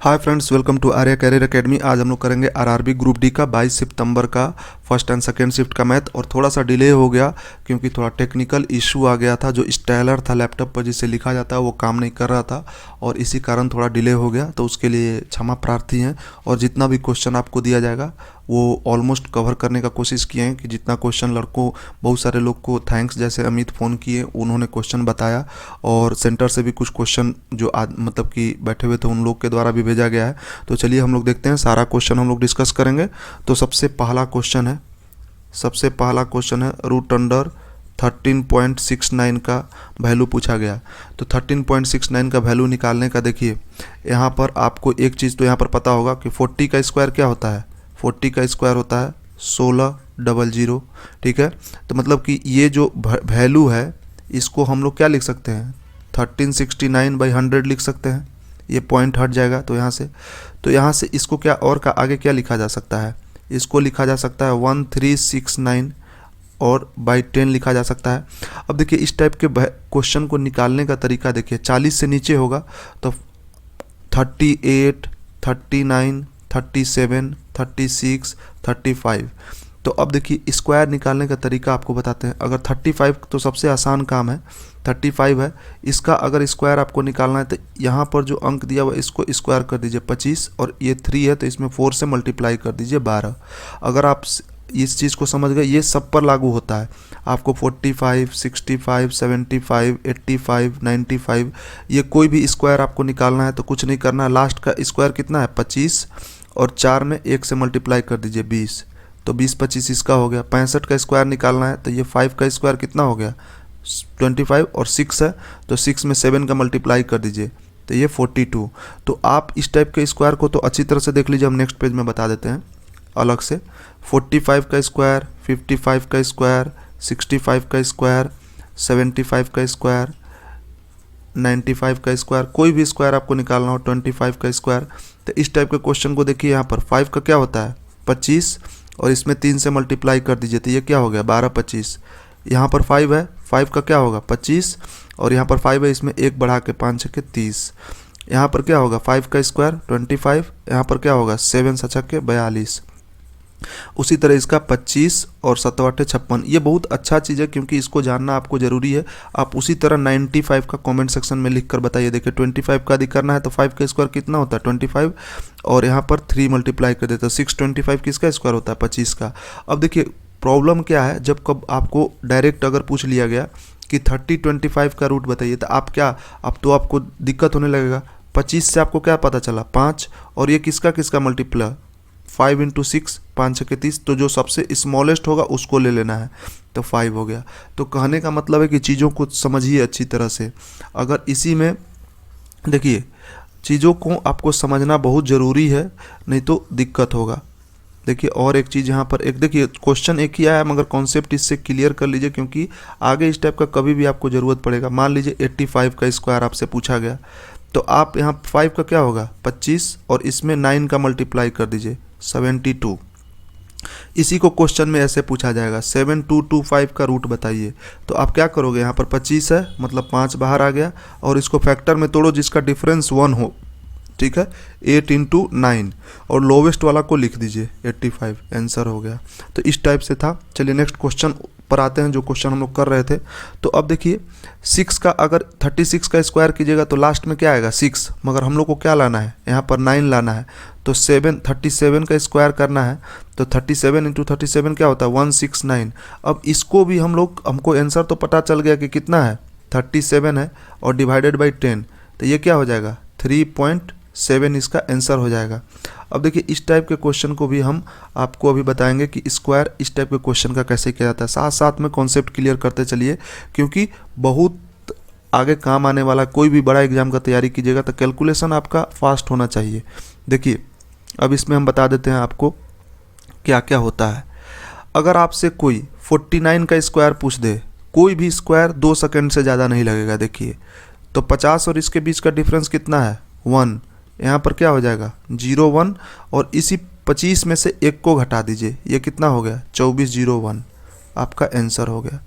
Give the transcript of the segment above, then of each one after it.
Hi friends, welcome to Arya career academy. आज हम लोग करेंगे आरआरबी ग्रुप डी का 22 सितंबर का फर्स्ट एंड सेकंड शिफ्ट का मैथ। और थोड़ा सा डिले हो गया क्योंकि थोड़ा टेक्निकल इशू आ गया था। जो स्टाइलर था लैपटॉप पर जिससे लिखा जाता है वो काम नहीं कर रहा था और इसी कारण थोड़ा डिले हो गया, तो उसके लिए क्षमा प्रार्थी हैं। और जितना भी क्वेश्चन आपको दिया जाएगा वो ऑलमोस्ट कवर करने का कोशिश किए हैं कि जितना क्वेश्चन लड़कों बहुत सारे लोग को थैंक्स, जैसे अमित फ़ोन किए उन्होंने क्वेश्चन बताया और सेंटर से भी कुछ क्वेश्चन जो आज मतलब कि बैठे हुए थे उन लोग के द्वारा भी भेजा गया है। तो चलिए हम लोग देखते हैं, सारा क्वेश्चन हम लोग डिस्कस करेंगे। तो सबसे पहला क्वेश्चन है रूट अंडर 13.69 का वैल्यू पूछा गया। तो 13.69 का वैल्यू निकालने का देखिए, यहाँ पर आपको एक चीज़ तो यहाँ पर पता होगा कि 40 का स्क्वायर क्या होता है। 40 का स्क्वायर होता है 1600, ठीक है। तो मतलब कि ये जो वैल्यू है इसको हम लोग क्या लिख सकते हैं, 1369/100 लिख सकते हैं। ये पॉइंट हट जाएगा तो यहाँ से इसको क्या और का आगे क्या लिखा जा सकता है, इसको लिखा जा सकता है 1369 और बाई 10 लिखा जा सकता है। अब देखिए इस टाइप के क्वेश्चन को निकालने का तरीका देखिए, 40 से नीचे होगा तो 38, 39, 37, 36, 35। तो अब देखिए स्क्वायर निकालने का तरीका आपको बताते हैं। अगर 35 तो सबसे आसान काम है, 35 है, इसका अगर स्क्वायर आपको निकालना है तो यहाँ पर जो अंक दिया हुआ इसको स्क्वायर कर दीजिए 25 और ये 3 है तो इसमें 4 से मल्टीप्लाई कर दीजिए 12। अगर आप इस चीज़ को समझ गए, ये सब पर लागू होता है। आपको 45, 65, 75, 85, 95 ये कोई भी स्क्वायर आपको निकालना है तो कुछ नहीं करना है। लास्ट का स्क्वायर कितना है 25 और 4 में 1 से मल्टीप्लाई कर दीजिए 20, तो 20 25 इसका हो गया। 65 का स्क्वायर निकालना है तो ये 5 का स्क्वायर कितना हो गया 25 और 6 है तो 6 में 7 का मल्टीप्लाई कर दीजिए तो ये 42। तो आप इस टाइप के स्क्वायर को तो अच्छी तरह से देख लीजिए, हम नेक्स्ट पेज में बता देते हैं अलग से। 45 का स्क्वायर, 55 का स्क्वायर, 65 का स्क्वायर, 75 का स्क्वायर, 95 का स्क्वायर, कोई भी स्क्वायर आपको निकालना हो, 25 का स्क्वायर। तो इस टाइप के क्वेश्चन को देखिए, यहाँ पर 5 का क्या होता है 25 और इसमें 3 से मल्टीप्लाई कर दीजिए तो ये क्या हो गया 12 25। यहाँ पर 5 है, 5 का क्या होगा 25 और यहाँ पर 5 है, इसमें 1 बढ़ा के 5 6 30। यहाँ पर क्या होगा 5 का स्क्वायर 25, यहाँ पर क्या होगा 7 7 42। उसी तरह इसका 25 और 7 8 56। ये बहुत अच्छा चीज़ है क्योंकि इसको जानना आपको ज़रूरी है। आप उसी तरह 95 का कमेंट सेक्शन में लिख कर बताइए। देखिए 25 का यदि करना है तो 5 का स्क्वायर कितना होता है 25 और यहाँ पर 3 मल्टीप्लाई कर देते हैं 625 किसका स्क्वायर होता है 25 का। अब देखिए प्रॉब्लम क्या है, जब कब आपको डायरेक्ट अगर पूछ लिया गया कि 3025 का रूट बताइए तो आप क्या, अब तो आपको दिक्कत होने लगेगा। 25 से आपको क्या पता चला 5 और ये किसका मल्टीप्लाई 5 × 6 5 6 30, तो जो सबसे स्मॉलेस्ट होगा उसको ले लेना है तो 5 हो गया। तो कहने का मतलब है कि चीज़ों को समझिए अच्छी तरह से। अगर इसी में देखिए चीज़ों को आपको समझना बहुत ज़रूरी है, नहीं तो दिक्कत होगा। देखिए और एक चीज़ यहाँ पर एक देखिए क्वेश्चन एक ही आया मगर कॉन्सेप्ट इससे क्लियर कर लीजिए क्योंकि आगे इस टाइप का कभी भी आपको ज़रूरत पड़ेगा। मान लीजिए 85 का स्क्वायर आपसे पूछा गया तो आप यहाँ 5 का क्या होगा 25 और इसमें 9 का मल्टीप्लाई कर दीजिए 72। इसी को क्वेश्चन में ऐसे पूछा जाएगा 7225 का रूट बताइए। तो आप क्या करोगे, यहाँ पर 25 है मतलब 5 बाहर आ गया और इसको फैक्टर में तोड़ो जिसका डिफरेंस 1 हो, ठीक है। 8 × 9 और लोवेस्ट वाला को लिख दीजिए 85, आंसर हो गया। तो इस टाइप से था। चलिए नेक्स्ट क्वेश्चन पर आते हैं, जो क्वेश्चन हम लोग कर रहे थे। तो अब देखिए 6 का अगर 36 का स्क्वायर कीजिएगा तो लास्ट में क्या आएगा 6, मगर हम लोग को क्या लाना है यहाँ पर 9 लाना है तो 37 का स्क्वायर करना है तो 37 × 37 क्या होता है 169। अब इसको भी हमको आंसर तो पता चल गया कि कितना है 37 है और डिवाइडेड बाई 10 तो ये क्या हो जाएगा 3.7 इसका आंसर हो जाएगा। अब देखिए इस टाइप के क्वेश्चन को भी हम आपको अभी बताएंगे कि स्क्वायर इस टाइप के क्वेश्चन का कैसे किया जाता है। साथ साथ में कॉन्सेप्ट क्लियर करते चलिए क्योंकि बहुत आगे काम आने वाला कोई भी बड़ा एग्जाम का तैयारी कीजिएगा तो कैलकुलेशन आपका फास्ट होना चाहिए। देखिए अब इसमें हम बता देते हैं आपको क्या क्या होता है। अगर आपसे कोई 49 का स्क्वायर पूछ दे, कोई भी स्क्वायर 2 सेकंड से ज़्यादा नहीं लगेगा। देखिए तो 50 और इसके बीच का डिफरेंस कितना है 1, यहाँ पर क्या हो जाएगा 0 1 और इसी 25 में से 1 को घटा दीजिए, ये कितना हो गया 2401, आपका आंसर हो गया।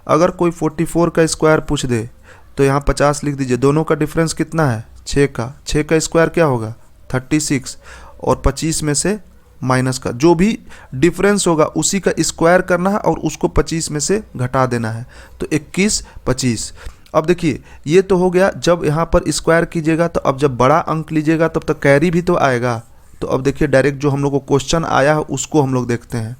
अगर कोई 44 का स्क्वायर पूछ दे तो यहाँ 50 लिख दीजिए, दोनों का डिफरेंस कितना है 6 का, 6 का स्क्वायर क्या होगा 36 और 25 में से माइनस का जो भी डिफरेंस होगा उसी का स्क्वायर करना है और उसको 25 में से घटा देना है, तो 21 25। अब देखिए ये तो हो गया, जब यहाँ पर स्क्वायर कीजिएगा तो अब जब बड़ा अंक लीजिएगा तब तक कैरी भी तो आएगा। तो अब देखिए डायरेक्ट जो हम लोग को क्वेश्चन आया है उसको हम लोग देखते हैं।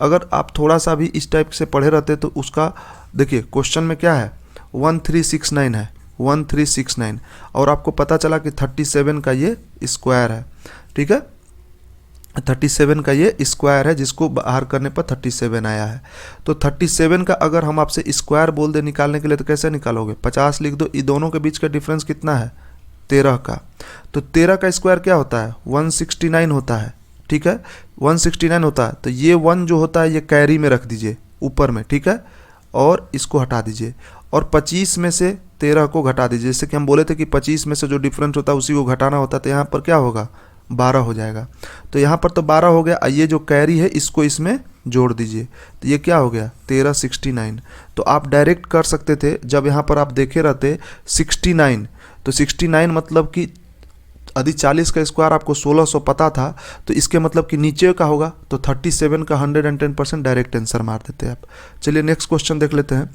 अगर आप थोड़ा सा भी इस टाइप से पढ़े रहते तो उसका देखिए क्वेश्चन में क्या है 1369 है, 1369 और आपको पता चला कि 37 का ये स्क्वायर है, ठीक है, 37 का ये स्क्वायर है जिसको बाहर करने पर 37 आया है। तो 37 का अगर हम आपसे स्क्वायर बोल दे निकालने के लिए तो कैसे निकालोगे, 50 लिख दो, ये दोनों के बीच का डिफरेंस कितना है 13 का, तो 13 का स्क्वायर क्या होता है 169 होता है, ठीक है 169 होता है। तो ये 1 जो होता है ये कैरी में रख दीजिए ऊपर में, ठीक है, और इसको हटा दीजिए और 25 में से 13 को घटा दीजिए। जैसे कि हम बोले थे कि 25 में से जो डिफरेंस होता है उसी को घटाना होता है, तो यहाँ पर क्या होगा 12 हो जाएगा। तो यहाँ पर तो 12 हो गया, ये जो कैरी है इसको इसमें जोड़ दीजिए, तो ये क्या हो गया 1369। तो आप डायरेक्ट कर सकते थे, जब यहाँ पर आप देखे रहते 69, तो 69 मतलब कि यदि 40 का स्क्वायर आपको 1600 पता था तो इसके मतलब कि नीचे का होगा, तो 37 का 110% डायरेक्ट आंसर मार देते हैं आप। चलिए नेक्स्ट क्वेश्चन देख लेते हैं।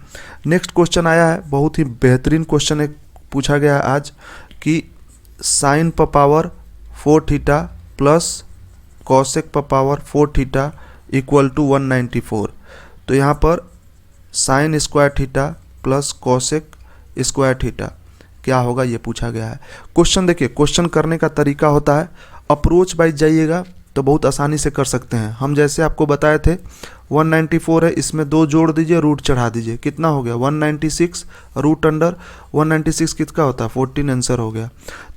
नेक्स्ट क्वेश्चन आया है, बहुत ही बेहतरीन क्वेश्चन एक पूछा गया है आज कि साइन पर पावर 4 थीटा प्लस कॉसेक पर पावर 4 थीटा इक्वल टू 194। तो यहाँ पर sine square theta plus cosec square theta क्या होगा ये पूछा गया है। क्वेश्चन देखिए, क्वेश्चन करने का तरीका होता है अप्रोच वाइज जाइएगा तो बहुत आसानी से कर सकते हैं। हम जैसे आपको बताए थे 194 है, इसमें 2 जोड़ दीजिए, रूट चढ़ा दीजिए, कितना हो गया 196, रूट अंडर 196 कितना होता है 14, आंसर हो गया।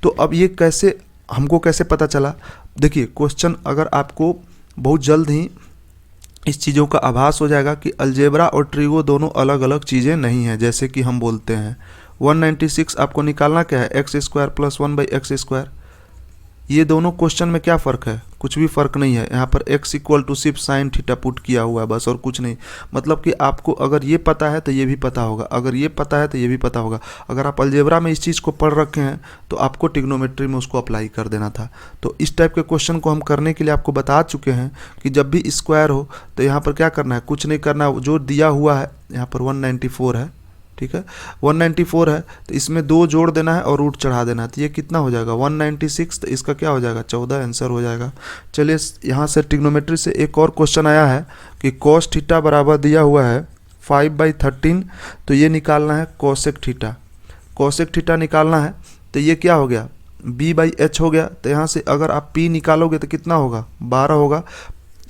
तो अब ये कैसे हमको कैसे पता चला, देखिए क्वेश्चन अगर आपको बहुत जल्द ही इस चीज़ों का आभास हो जाएगा कि अलजेब्रा और ट्रिगो दोनों अलग अलग चीज़ें नहीं हैं। जैसे कि हम बोलते हैं 196 आपको निकालना क्या है x square plus 1/x square. ये दोनों क्वेश्चन में क्या फ़र्क है, कुछ भी फ़र्क नहीं है। यहाँ पर x इक्वल टू सिर्फ साइन थीटा पुट किया हुआ है बस, और कुछ नहीं। मतलब कि आपको अगर ये पता है तो ये भी पता होगा, अगर ये पता है तो ये भी पता होगा। अगर आप अलजेब्रा में इस चीज़ को पढ़ रखे हैं तो आपको ट्रिग्नोमेट्री में उसको अप्लाई कर देना था। तो इस टाइप के क्वेश्चन को हम करने के लिए आपको बता चुके हैं कि जब भी स्क्वायर हो तो यहाँ पर क्या करना है, कुछ नहीं करना, जो दिया हुआ है यहाँ पर 194 है, ठीक है 194 है, तो इसमें 2 जोड़ देना है और रूट चढ़ा देना है। तो ये कितना हो जाएगा 196, तो इसका क्या हो जाएगा 14, आंसर हो जाएगा। चलिए यहाँ से ट्रिग्नोमेट्री से एक और क्वेश्चन आया है कि कॉस थीटा बराबर दिया हुआ है 5/13, तो ये निकालना है कोसेक थीटा। कोसेक थीटा निकालना है तो ये क्या हो गया b/h हो गया। तो यहाँ से अगर आप p निकालोगे तो कितना होगा 12 होगा।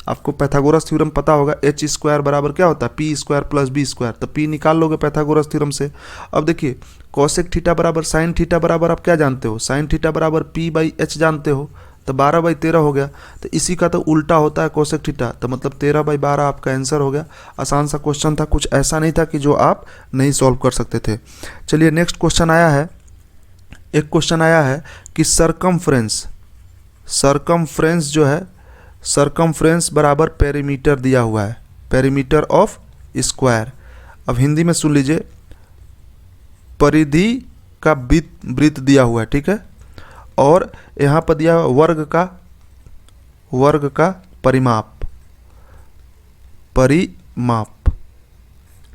आपको पैथागोरस थ्योरम पता होगा, एच स्क्वायर बराबर क्या होता है P square plus B square, तो पी निकाल लोगे पैथागोरस थ्योरम से। अब देखिए कॉसेक थीटा बराबर साइन थीटा बराबर आप क्या जानते हो, साइन थीटा बराबर p/h जानते हो, तो 12/13 हो गया। तो इसी का तो उल्टा होता है कोसेक थीटा, तो मतलब 13/12 आपका आंसर हो गया। आसान सा क्वेश्चन था, कुछ ऐसा नहीं था कि जो आप नहीं सॉल्व कर सकते थे। चलिए नेक्स्ट क्वेश्चन आया है, एक क्वेश्चन आया है कि सरकमफ्रेंस जो है, सरकमफ्रेंस बराबर पेरीमीटर दिया हुआ है, पेरीमीटर ऑफ स्क्वायर। अब हिंदी में सुन लीजिए, परिधि का वृत्त दिया हुआ है, ठीक है, और यहाँ पर दिया हुआ वर्ग का परिमाप,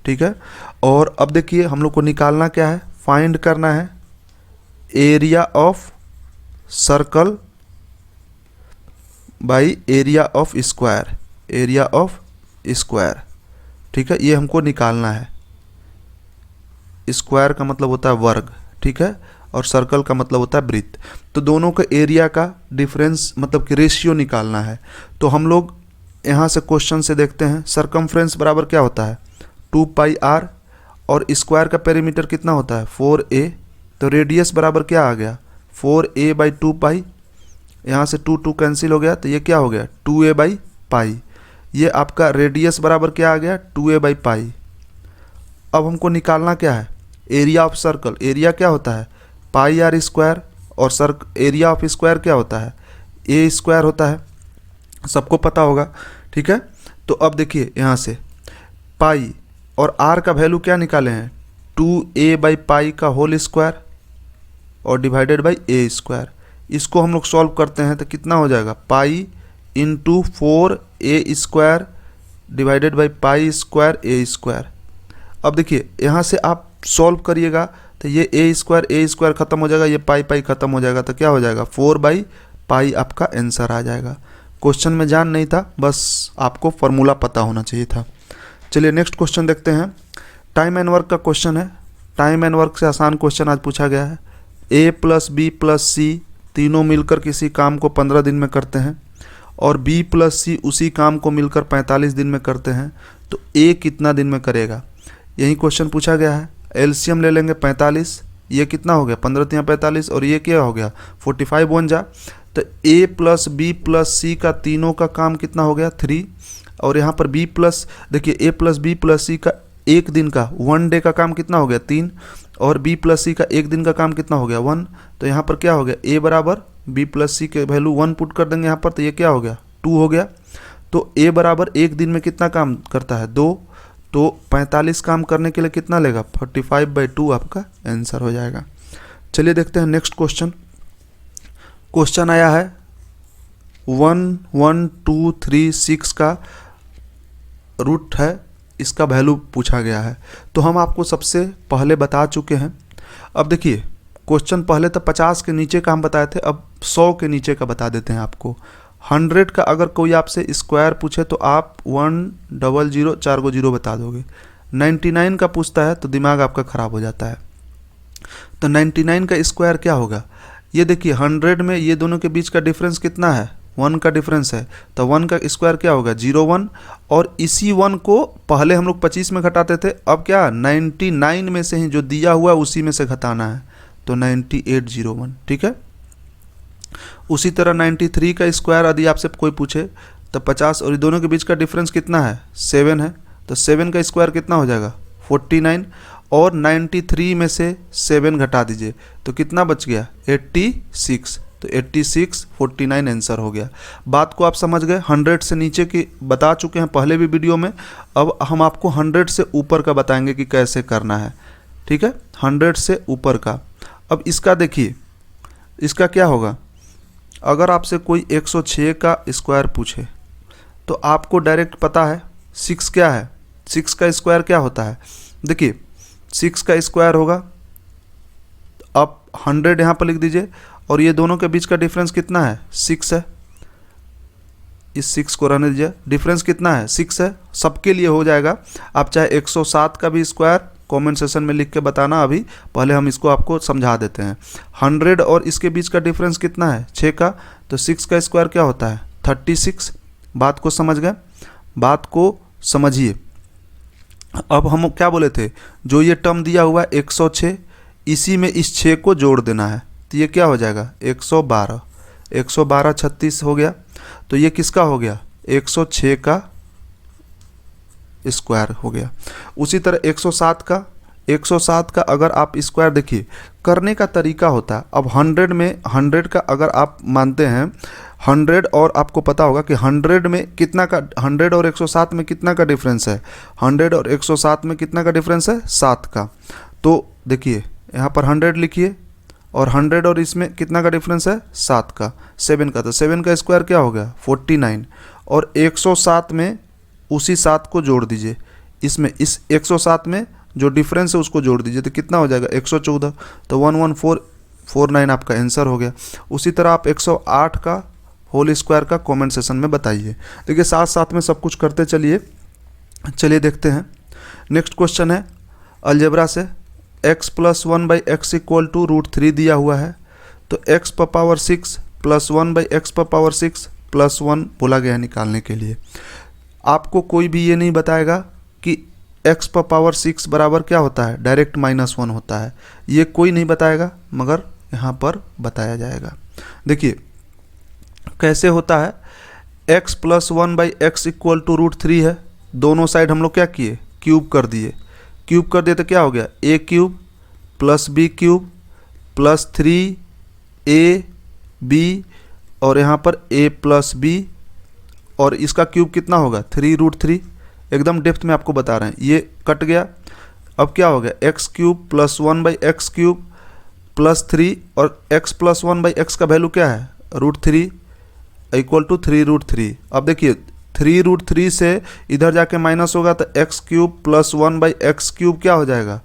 ठीक है। और अब देखिए हम लोग को निकालना क्या है, फाइंड करना है area of circle by area of square, area of square, ठीक है, ये हमको निकालना है। स्क्वायर का मतलब होता है वर्ग, ठीक है, और सर्कल का मतलब होता है वृत्त। तो दोनों का एरिया का डिफरेंस मतलब कि रेशियो निकालना है। तो हम लोग यहाँ से क्वेश्चन से देखते हैं, सरकमफ्रेंस बराबर क्या होता है 2πr, और स्क्वायर का पेरीमीटर कितना होता है 4a, तो रेडियस बराबर क्या आ गया 4a/2π, यहाँ से 2 कैंसिल हो गया, तो ये क्या हो गया 2a/π। ये आपका रेडियस बराबर क्या आ गया 2a/π। अब हमको निकालना क्या है एरिया ऑफ सर्कल। एरिया क्या होता है πr², और एरिया ऑफ स्क्वायर क्या होता है a स्क्वायर होता है, सबको पता होगा, ठीक है। तो अब देखिए यहाँ से पाई और r का वैल्यू क्या निकाले हैं 2a/π का होल स्क्वायर और डिवाइडेड बाई a स्क्वायर। इसको हम लोग सॉल्व करते हैं तो कितना हो जाएगा, pi into 4a² divided by pi square A square. अब देखिए यहाँ से आप सॉल्व करिएगा तो ये ए स्क्वायर खत्म हो जाएगा, ये पाई पाई खत्म हो जाएगा, तो क्या हो जाएगा 4/पाई आपका आंसर आ जाएगा। क्वेश्चन में जान नहीं था, बस आपको फॉर्मूला पता होना चाहिए था। चलिए नेक्स्ट क्वेश्चन देखते हैं। टाइम एंड वर्क का क्वेश्चन है। टाइम एंड वर्क से आसान क्वेश्चन आज पूछा गया है। a + b + c तीनों मिलकर किसी काम को 15 दिन में करते हैं और b + c उसी काम को मिलकर 45 दिन में करते हैं, तो a कितना दिन में करेगा, यही क्वेश्चन पूछा गया है। एलसीएम ले लेंगे 45, ये कितना हो गया 15 × 45 और ये क्या हो गया 45 बन जा। तो a + b + c का तीनों का काम कितना हो गया 3, और यहाँ पर देखिए a + b + c का एक दिन का 1 डे का काम कितना हो गया 3, और b + c का एक दिन का काम कितना हो गया 1। तो यहाँ पर क्या हो गया a बराबर b + c के वैल्यू 1 पुट कर देंगे यहाँ पर, तो ये क्या हो गया 2 हो गया। तो a बराबर एक दिन में कितना काम करता है 2, तो 45 काम करने के लिए कितना लेगा 45/2 आपका आंसर हो जाएगा। चलिए देखते हैं नेक्स्ट क्वेश्चन। क्वेश्चन आया है 1 1 2 3 6 का रूट है, इसका वैल्यू पूछा गया है। तो हम आपको सबसे पहले बता चुके हैं। अब देखिए क्वेश्चन पहले तो 50 के नीचे का हम बताए थे, अब 100 के नीचे का बता देते हैं आपको। 100 का अगर कोई आपसे स्क्वायर पूछे तो आप 100 4 को 0 बता दोगे। 99 का पूछता है तो दिमाग आपका ख़राब हो जाता है। तो 99 का स्क्वायर क्या होगा, ये देखिए 100 में ये दोनों के बीच का डिफरेंस कितना है 1 का डिफरेंस है, तो 1 का स्क्वायर क्या होगा 01, और इसी 1 को पहले हम लोग 25 में घटाते थे, अब क्या 99 में से ही जो दिया हुआ है उसी में से घटाना है, तो 9801। ठीक है। उसी तरह 93 का स्क्वायर यदि आपसे कोई पूछे तो 50 और दोनों के बीच का डिफरेंस कितना है 7 है, तो 7 का स्क्वायर कितना हो जाएगा 49, और 93 में से 7 घटा दीजिए तो कितना बच गया 86, तो 86 49 आंसर हो गया। बात को आप समझ गए। 100 से नीचे की बता चुके हैं पहले भी वीडियो में, अब हम आपको 100 से ऊपर का बताएंगे कि कैसे करना है। ठीक है, 100 से ऊपर का। अब इसका देखिए, इसका क्या होगा, अगर आपसे कोई 106 का स्क्वायर पूछे तो आपको डायरेक्ट पता है 6 क्या है, 6 का स्क्वायर क्या होता है। देखिए 6 का स्क्वायर होगा, आप 100 यहाँ पर लिख दीजिए, और ये दोनों के बीच का डिफरेंस कितना है 6 है, इस 6 को रहने दीजिए, डिफरेंस कितना है 6 है, सबके लिए हो जाएगा। आप चाहे 107 का भी स्क्वायर कमेंट सेशन में लिख के बताना, अभी पहले हम इसको आपको समझा देते हैं। 100 और इसके बीच का डिफरेंस कितना है 6 का, तो 6 का स्क्वायर क्या होता है 36। बात को समझ गए, बात को समझिए। अब हम क्या बोले थे, जो ये टर्म दिया हुआ है 106, इसी में इस 6 को जोड़ देना है, तो ये क्या हो जाएगा 112, 112 36 हो गया, तो ये किसका हो गया 106 का स्क्वायर हो गया। उसी तरह 107 का अगर आप स्क्वायर देखिए करने का तरीका होता है। अब 100 में 100 का अगर आप मानते हैं 100, और आपको पता होगा कि 100 में कितना का 100 और 107 में कितना का डिफरेंस है, 100 और 107 में कितना का डिफरेंस है 7 का। तो देखिए यहाँ पर 100 लिखिए, और 100 और इसमें कितना का डिफरेंस है 7 का, 7 का, तो 7 का स्क्वायर क्या हो गया 49, और 107 में उसी 7 को जोड़ दीजिए, इसमें इस 107 में जो डिफरेंस है उसको जोड़ दीजिए, तो कितना हो जाएगा 114, तो 11449 आपका आंसर हो गया। उसी तरह आप 108 का होल स्क्वायर का कमेंट सेशन में बताइए। देखिए साथ साथ में सब कुछ करते चलिए। चलिए देखते हैं नेक्स्ट क्वेश्चन है अलजेब्रा से। x + 1/x = √3 दिया हुआ है, तो x ⁻6 + 1/x ⁻6 + 1 बोला गया है निकालने के लिए। आपको कोई भी ये नहीं बताएगा कि x ⁻6 बराबर क्या होता है, डायरेक्ट -1 होता है, ये कोई नहीं बताएगा, मगर यहाँ पर बताया जाएगा। देखिए कैसे होता है, x + 1/x = √3 है, दोनों साइड हम लोग क्या किए क्यूब कर दिए, क्यूब कर दिए तो क्या हो गया a³ + b³ + 3ab, और यहाँ पर a + b, और इसका क्यूब कितना होगा 3√3। एकदम डेप्थ में आपको बता रहे हैं, ये कट गया। अब क्या हो गया x³ + 1/x³ +3 और x+1/x का वैल्यू क्या है, √3 = 3√3। अब देखिए 3√3 से इधर जाके माइनस होगा तो x³ + 1/x³ क्या हो जाएगा,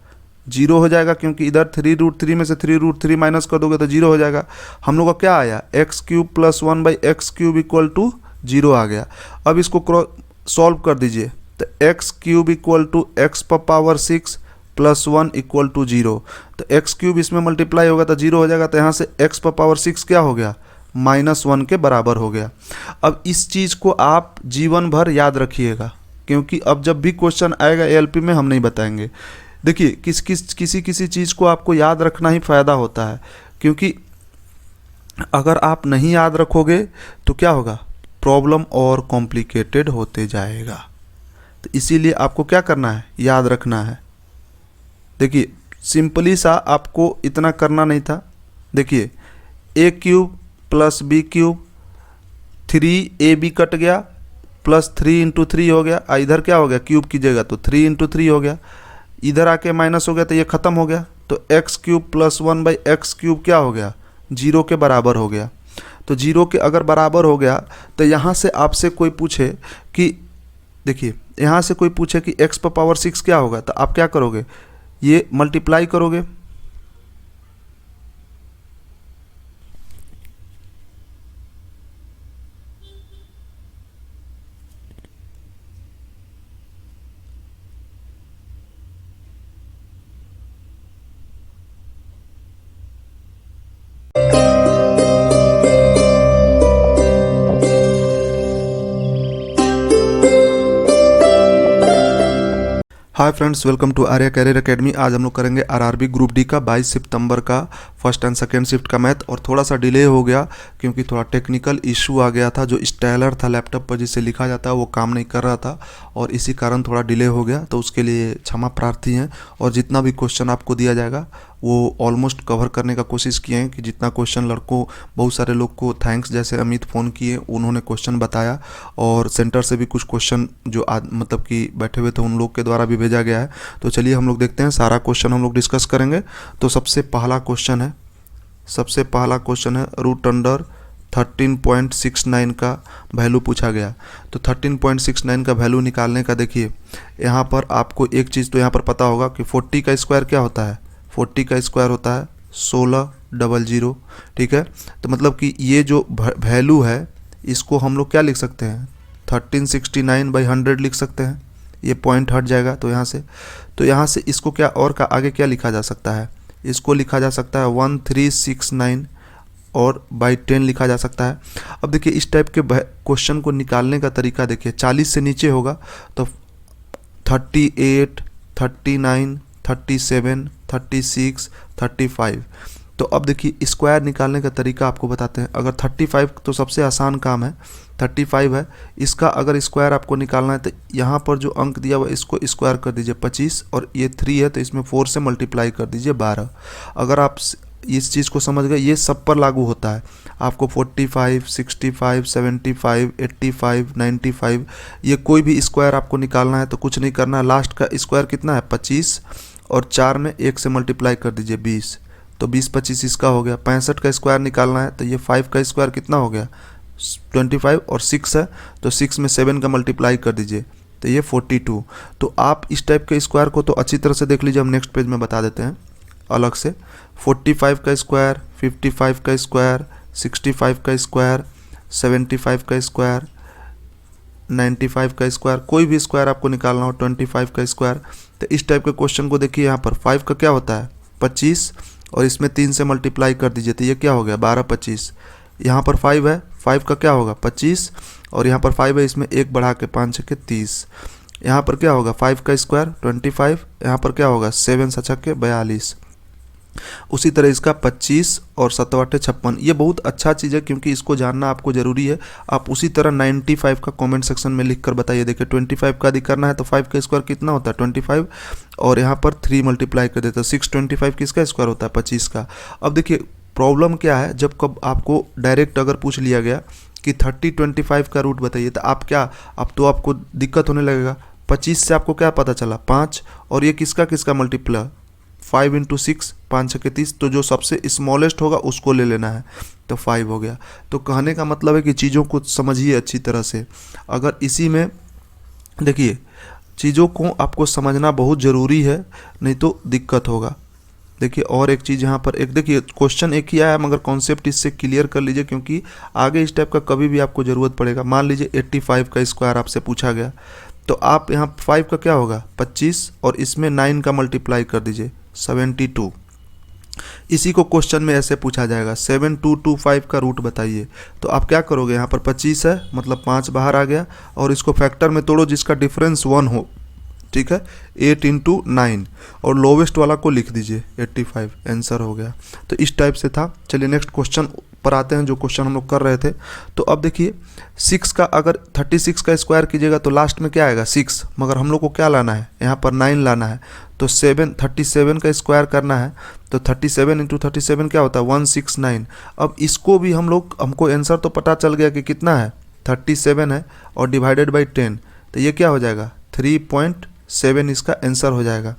0 हो जाएगा, क्योंकि इधर 3√3 में से 3√3 माइनस कर दोगे तो 0 हो जाएगा। हम लोग का क्या आया, x³ + 1/x³ = 0 आ गया। अब इसको सॉल्व कर दीजिए तो x³ = x⁻6 + 1 = 0। तो x³ इसमें मल्टीप्लाई होगा तो 0 हो जाएगा, तो यहाँ से x⁻6 क्या हो गया, -1 के बराबर हो गया। अब इस चीज़ को आप जीवन भर याद रखिएगा, क्योंकि अब जब भी क्वेश्चन आएगा एएलपी में हम नहीं बताएंगे। देखिए किसी चीज़ को आपको याद रखना ही फ़ायदा होता है, क्योंकि अगर आप नहीं याद रखोगे तो क्या होगा, प्रॉब्लम और कॉम्प्लिकेटेड होते जाएगा। तो इसीलिए आपको क्या करना है, याद रखना है। देखिए सिंपली सा आपको इतना करना नहीं था। देखिए a³ + b³, 3ab कट गया, +3 × 3 हो गया, इधर क्या हो गया, क्यूब कीजिएगा तो 3 × 3 हो गया, इधर आके माइनस हो गया तो ये ख़त्म हो गया। तो x³ + 1/x³ क्या हो गया, 0 के बराबर हो गया। तो 0 के अगर बराबर हो गया तो यहाँ से आपसे कोई पूछे कि, देखिए यहाँ से कोई पूछे कि x⁻6 क्या होगा, तो आप क्या करोगे, ये मल्टीप्लाई करोगे। Hi friends, welcome to Arya career academy. आज हम लोग करेंगे आरआरबी ग्रुप डी का 22 सितंबर का फर्स्ट एंड सेकेंड शिफ्ट का मैथ। और थोड़ा सा डिले हो गया क्योंकि थोड़ा टेक्निकल इशू आ गया था। जो स्टाइलर था लैपटॉप पर जिसे लिखा जाता है वो काम नहीं कर रहा था और इसी कारण थोड़ा डिले हो गया, तो उसके लिए क्षमा प्रार्थी हैं। और जितना भी क्वेश्चन आपको दिया जाएगा वो ऑलमोस्ट कवर करने का कोशिश किए हैं कि जितना क्वेश्चन लड़कों, बहुत सारे लोग को थैंक्स, जैसे अमित फ़ोन किए उन्होंने क्वेश्चन बताया, और सेंटर से भी कुछ क्वेश्चन जो मतलब कि बैठे हुए थे उन लोग के द्वारा भी भेजा गया है। तो चलिए हम लोग देखते हैं, सारा क्वेश्चन हम लोग डिस्कस करेंगे। तो सबसे पहला क्वेश्चन है √13.69 का वैल्यू पूछा गया। तो 13.69 का वैल्यू निकालने का, देखिए यहाँ पर आपको एक चीज़ तो यहाँ पर पता होगा कि 40 का स्क्वायर क्या होता है, 40 का स्क्वायर होता है 1600, ठीक है। तो मतलब कि ये जो वैल्यू है इसको हम लोग क्या लिख सकते हैं, 1369/100 लिख सकते हैं। ये पॉइंट हट जाएगा तो यहाँ से इसको क्या और का आगे क्या लिखा जा सकता है, इसको लिखा जा सकता है 1369 और बाई 10 लिखा जा सकता है। अब देखिए इस टाइप के क्वेश्चन को निकालने का तरीका देखिए, 40 से नीचे होगा तो 38, 39, 37, 36, 35। तो अब देखिए स्क्वायर निकालने का तरीका आपको बताते हैं। अगर 35 तो सबसे आसान काम है, 35 है, इसका अगर स्क्वायर आपको निकालना है तो यहाँ पर जो अंक दिया हुआ है इसको स्क्वायर कर दीजिए 25, और ये 3 है तो इसमें 4 से मल्टीप्लाई कर दीजिए 12। अगर आप इस चीज़ को समझ गए, ये सब पर लागू होता है। आपको 45, 65, 75, 85, 95, ये कोई भी स्क्वायर आपको निकालना है तो कुछ नहीं करना है, लास्ट का स्क्वायर कितना है 25, और 4 में 1 से मल्टीप्लाई कर दीजिए 20, तो 20 25 इसका हो गया। 65 का स्क्वायर निकालना है तो ये 5 का स्क्वायर कितना हो गया 25, और 6 है तो 6 में 7 का मल्टीप्लाई कर दीजिए तो ये 42। तो आप इस टाइप के स्क्वायर को तो अच्छी तरह से देख लीजिए, हम नेक्स्ट पेज में बता देते हैं अलग से। 45 का स्क्वायर, 55 का स्क्वायर, 65 का स्क्वायर, 75 का स्क्वायर, 95 का स्क्वायर, कोई भी स्क्वायर आपको निकालना हो, 25 का स्क्वायर। तो इस टाइप के क्वेश्चन को देखिए, यहाँ पर 5 का क्या होता है 25, और इसमें 3 से मल्टीप्लाई कर दीजिए तो ये क्या हो गया 12 25। यहाँ पर 5 है, 5 का क्या होगा 25, और यहाँ पर 5 है, इसमें 1 बढ़ा के 5 6 30। यहाँ पर क्या होगा 5 का स्क्वायर 25, यहाँ पर क्या होगा 7 7 42। उसी तरह इसका 25 और 7 8 56। ये बहुत अच्छा चीज़ है क्योंकि इसको जानना आपको ज़रूरी है। आप उसी तरह 95 का कमेंट सेक्शन में लिख कर बताइए। देखिए 25 का यदि करना है तो 5 का स्क्वायर कितना होता है 25, और यहाँ पर 3 मल्टीप्लाई कर देता है 625 किसका स्क्वायर होता है 25 का। अब देखिए प्रॉब्लम क्या है, जब कब आपको डायरेक्ट अगर पूछ लिया गया कि 3025 का रूट बताइए तो आप क्या, अब तो आपको दिक्कत होने लगेगा। 25 से आपको क्या पता चला 5, और ये किसका किसका मल्टीप्लाई 5 इंटू 6 5 6 30, तो जो सबसे स्मॉलेस्ट होगा उसको ले लेना है, तो 5 हो गया। तो कहने का मतलब है कि चीज़ों को समझिए अच्छी तरह से। अगर इसी में देखिए चीज़ों को आपको समझना बहुत ज़रूरी है, नहीं तो दिक्कत होगा। देखिए और एक चीज़ यहाँ पर, एक देखिए क्वेश्चन एक ही आया मगर कॉन्सेप्ट इससे क्लियर कर लीजिए, क्योंकि आगे इस टाइप का कभी भी आपको ज़रूरत पड़ेगा। मान लीजिए 85 का स्क्वायर आपसे पूछा गया, तो आप यहाँ 5 का क्या होगा 25 और इसमें 9 का मल्टीप्लाई कर दीजिए 72। इसी को क्वेश्चन में ऐसे पूछा जाएगा 7225 का रूट बताइए। तो आप क्या करोगे, यहाँ पर 25 है मतलब 5 बाहर आ गया, और इसको फैक्टर में तोड़ो जिसका डिफरेंस 1 हो, ठीक है, 8 इंटू 9, और लोवेस्ट वाला को लिख दीजिए 85, आंसर हो गया। तो इस टाइप से था। चलिए नेक्स्ट क्वेश्चन पर आते हैं, जो क्वेश्चन हम लोग कर रहे थे। तो अब देखिए 6 का अगर 36 का स्क्वायर कीजिएगा तो लास्ट में क्या आएगा 6, मगर हम लोग को क्या लाना है, यहाँ पर 9 लाना है। तो 37 का स्क्वायर करना है, तो 37 इंटू 37 क्या होता है 169। अब इसको भी हमको आंसर तो पता चल गया कि कितना है 37 है, और डिवाइडेड बाई 10, तो ये क्या हो जाएगा 3.7 इसका आंसर हो जाएगा।